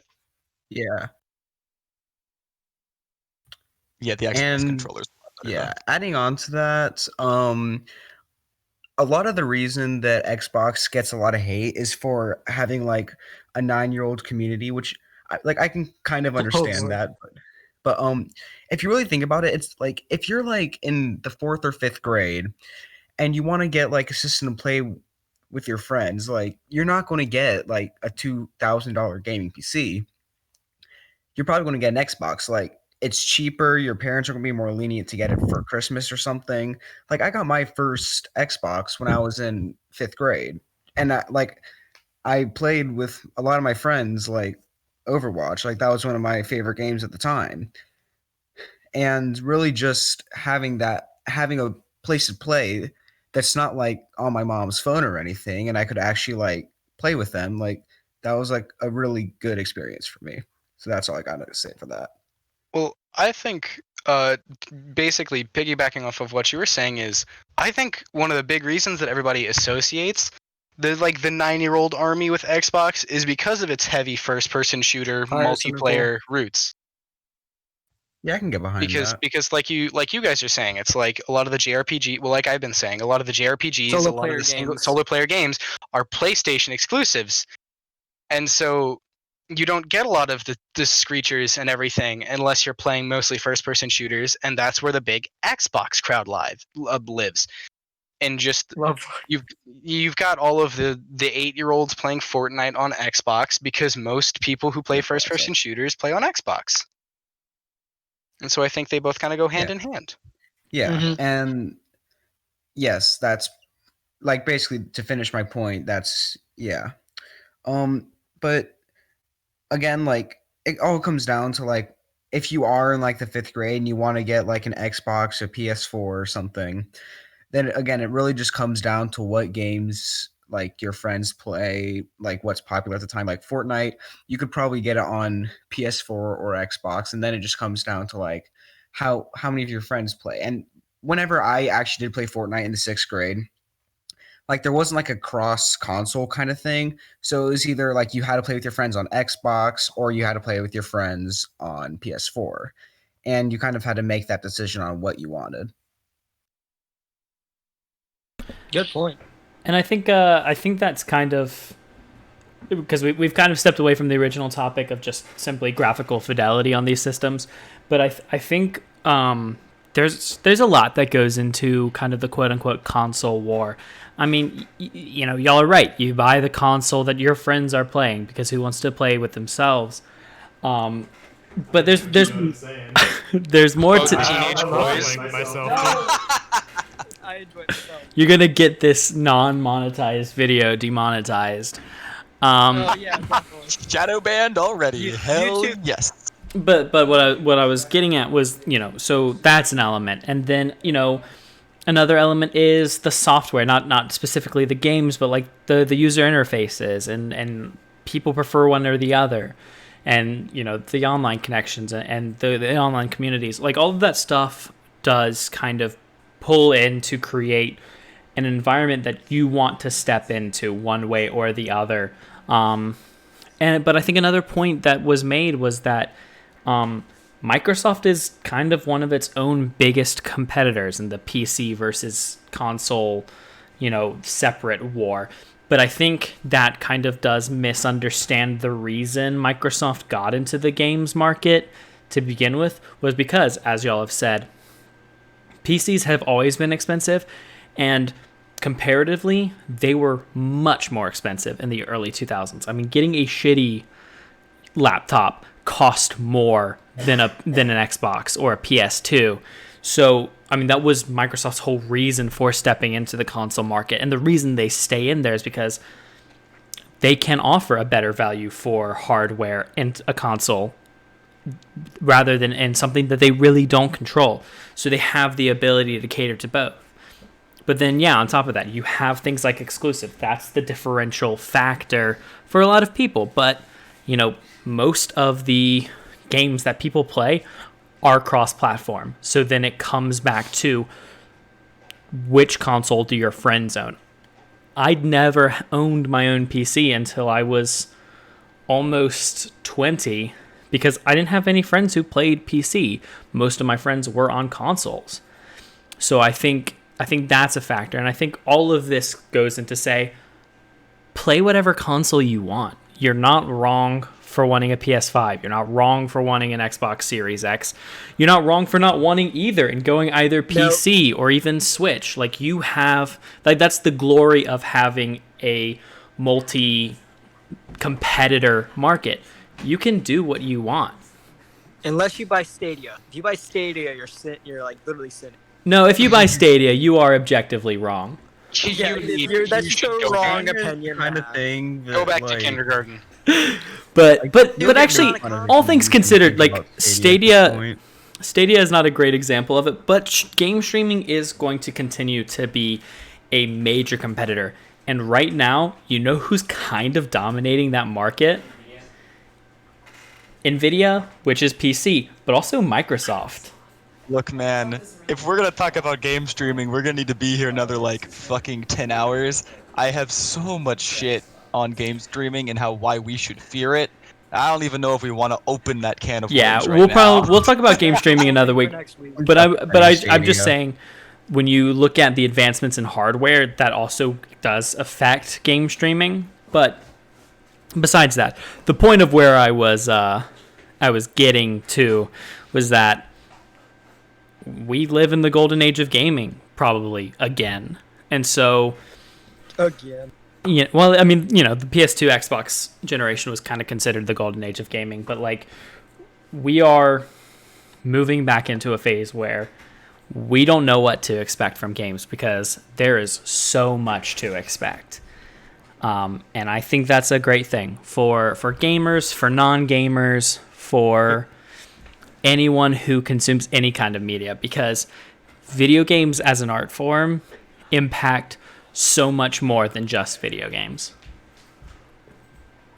Yeah. Yeah, the Xbox And controllers. yeah, adding on to that, a lot of the reason that Xbox gets a lot of hate is for having like a 9-year-old community, which I can kind of understand Lord. that, but if you really think about it, it's like if you're like in the 4th or 5th grade and you want to get like a system to play with your friends, like you're not going to get like a $2,000 gaming PC. You're probably going to get an Xbox. Like it's cheaper. Your parents are going to be more lenient to get it for Christmas or something. Like I got my first Xbox when I was in 5th grade, and I played with a lot of my friends like Overwatch. Like that was one of my favorite games at the time. And really just having a place to play that's not like on my mom's phone or anything, and I could actually like play with them, like that was like a really good experience for me. So that's all I got to say for that. Well, I think basically piggybacking off of what you were saying is I think one of the big reasons that everybody associates the 9-year-old army with Xbox is because of its heavy first-person shooter multiplayer roots. Yeah, I can get behind that. Because like you guys are saying, it's like a lot of the JRPG. Well, like I've been saying, a lot of the JRPGs, a lot of the solo player games are PlayStation exclusives, and so you don't get a lot of the screechers and everything unless you're playing mostly first-person shooters, and that's where the big Xbox crowd lives. And just you've got all of the 8-year-olds playing Fortnite on Xbox because most people who play first-person shooters play on Xbox. And so I think they both kind of go hand in hand. Yeah, and yes, that's like basically to finish my point. That's yeah, but again, like it all comes down to like if you are in like the 5th grade and you want to get like an Xbox or PS4 or something, then again, it really just comes down to what games like your friends play, like what's popular at the time. Like Fortnite, you could probably get it on PS4 or Xbox, and then it just comes down to like how many of your friends play. And whenever I actually did play Fortnite in the 6th grade, like there wasn't like a cross console kind of thing. So it was either like you had to play with your friends on Xbox or you had to play with your friends on PS4. And you kind of had to make that decision on what you wanted. Good point. And I think that's kind of because we've kind of stepped away from the original topic of just simply graphical fidelity on these systems, but I think there's a lot that goes into kind of the quote unquote console war. I mean, y'all are right. You buy the console that your friends are playing because who wants to play with themselves? But there's there's more to teenage boys. I enjoy myself. You're gonna get this non-monetized video demonetized. Yeah, Shadow banned already. Hell YouTube. yes. But what I was getting at was, so that's an element, and then another element is the software, not specifically the games, but like the user interfaces, and people prefer one or the other, and the online connections and the online communities, like all of that stuff does kind of pull in to create an environment that you want to step into one way or the other. But I think another point that was made was that Microsoft is kind of one of its own biggest competitors in the PC versus console, separate war. But I think that kind of does misunderstand the reason Microsoft got into the games market to begin with, was because, as y'all have said, PCs have always been expensive, and comparatively, they were much more expensive in the early 2000s. I mean, getting a shitty laptop cost more than an Xbox or a PS2. So, I mean, that was Microsoft's whole reason for stepping into the console market. And the reason they stay in there is because they can offer a better value for hardware in a console rather than in something that they really don't control. So they have the ability to cater to both. But then, yeah, on top of that, you have things like exclusive. That's the differential factor for a lot of people. But, you know, most of the games that people play are cross-platform. So then it comes back to which console do your friends own? I'd never owned my own PC until I was almost 20 because I didn't have any friends who played PC. Most of my friends were on consoles. So I think that's a factor. And I think all of this goes into say, play whatever console you want. You're not wrong for wanting a PS5. You're not wrong for wanting an Xbox Series X. You're not wrong for not wanting either and going either PC or even Switch. Like you have, like that's the glory of having a multi-competitor market. You can do what you want. Unless you buy Stadia. If you buy Stadia, you're like literally sitting. No, if you buy Stadia, you are objectively wrong. That's so wrong opinion. Kind of thing. Go back to kindergarten. But actually, all things considered, like Stadia is not a great example of it, but game streaming is going to continue to be a major competitor. And right now, you know who's kind of dominating that market? Nvidia, which is PC, but also Microsoft. Look, man, if we're gonna talk about game streaming, we're gonna need to be here another like fucking 10 hours. I have so much shit on game streaming and why we should fear it. I don't even know if we want to open that can of worms right now. We'll talk about game streaming another week. But I'm just saying, when you look at the advancements in hardware, that also does affect game streaming. But besides that, the point of where I was getting to was that we live in the golden age of gaming, probably again. And so Again. yeah, well, I mean, you know, the PS2 Xbox generation was kind of considered the golden age of gaming, but like we are moving back into a phase where we don't know what to expect from games because there is so much to expect. And I think that's a great thing for gamers, for non-gamers, for anyone who consumes any kind of media, because video games as an art form impact so much more than just video games.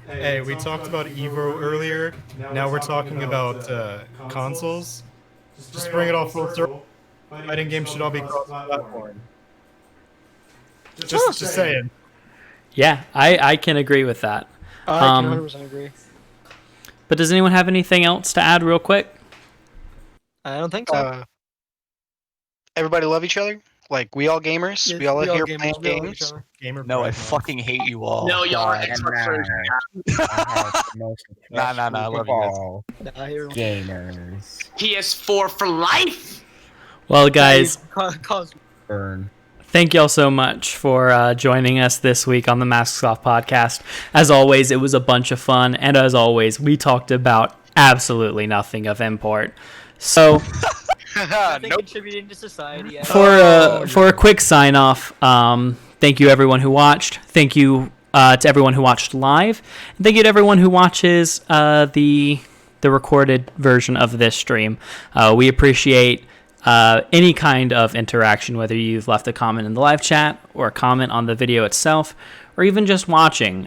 Hey, we talked about Evo earlier. Now we're talking about consoles. Just to bring it all full circle. Fighting games should all be cross-platform. Just saying. Yeah, I can agree with that. I can 100% agree. But does anyone have anything else to add real quick? I don't think so. Everybody love each other? Like, we all gamers? Yes, we all we all here gamers, playing we all games? Gamer No, I pride. fucking hate you all. No, y'all are God, Xbox friends. Nah, I love you guys. all Nah, here- gamers. PS4 for life. Well, guys, Cause Burn. thank y'all so much for joining us this week on the Masks Off podcast. As always, it was a bunch of fun, and as always, we talked about absolutely nothing of import. So nothing contributing to society. for a quick sign off, thank you everyone who watched. Thank you to everyone who watched live. And thank you to everyone who watches the recorded version of this stream. We appreciate any kind of interaction, whether you've left a comment in the live chat or a comment on the video itself, or even just watching.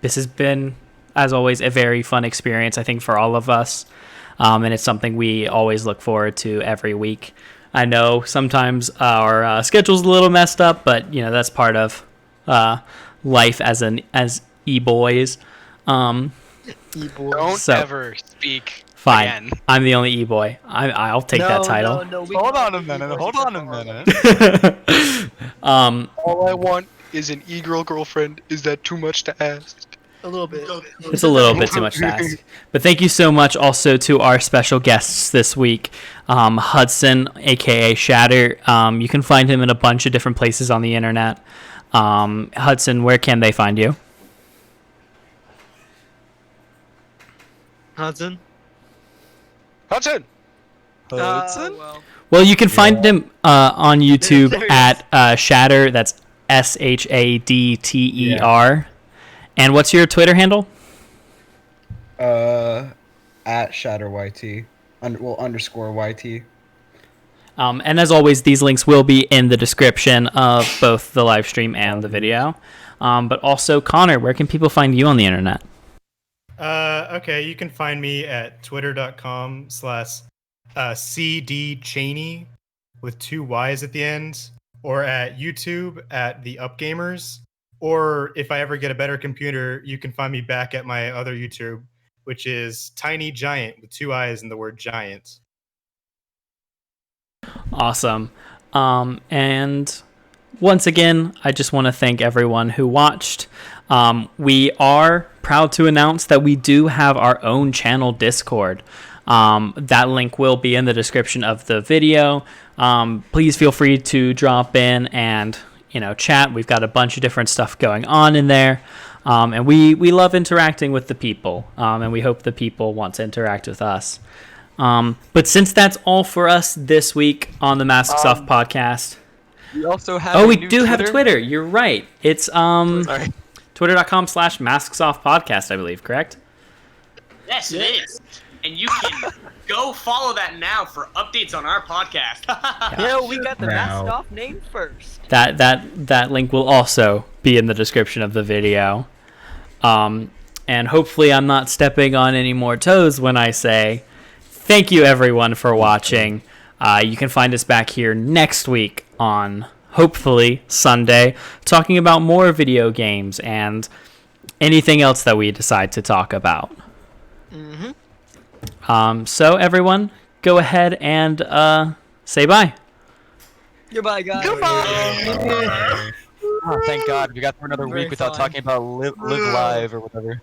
This has been, as always, a very fun experience, I think, for all of us. And it's something we always look forward to every week. I know sometimes our schedule's a little messed up, but you know that's part of life as e-boys. Don't So- ever speak Fine, again. I'm the only e-boy. I'll take that title. No, Hold on a minute. All I want is an e-girl girlfriend. Is that too much to ask? A little bit. It's a little bit too much to ask. But thank you so much also to our special guests this week, Hudson, aka ShadteR. You can find him in a bunch of different places on the internet. Hudson, where can they find you? Hudson. Hudson! Well, Well, you can find him on YouTube at ShadteR. That's ShadTer. And what's your Twitter handle? At ShadteRYT. _YT. And as always, these links will be in the description of both the live stream and the video. But also, Connor, where can people find you on the internet? Okay, you can find me at twitter.com/cdchaney with 2 Y's at the end, or at YouTube at the UpGamers. Or if I ever get a better computer, you can find me back at my other YouTube, which is Tiny Giant with 2 I's and the word giant. Awesome. And once again, I just want to thank everyone who watched. We are proud to announce that we do have our own channel Discord. That link will be in the description of the video. Please feel free to drop in and chat. We've got a bunch of different stuff going on in there. And we love interacting with the people. And we hope the people want to interact with us. But since that's all for us this week on the Masks Off podcast. We also have we do have Twitter. You're right. It's Sorry. twitter.com/masksofffpodcast, I believe, correct? Yes, it is. And you can go follow that now for updates on our podcast. We got the Masked Off name first. That link will also be in the description of the video. And hopefully I'm not stepping on any more toes when I say thank you everyone for watching. You can find us back here next week on hopefully Sunday, talking about more video games and anything else that we decide to talk about. So everyone, go ahead and say bye. Goodbye, guys. Oh, thank God we got through another Very week without fun. talking about live live or whatever.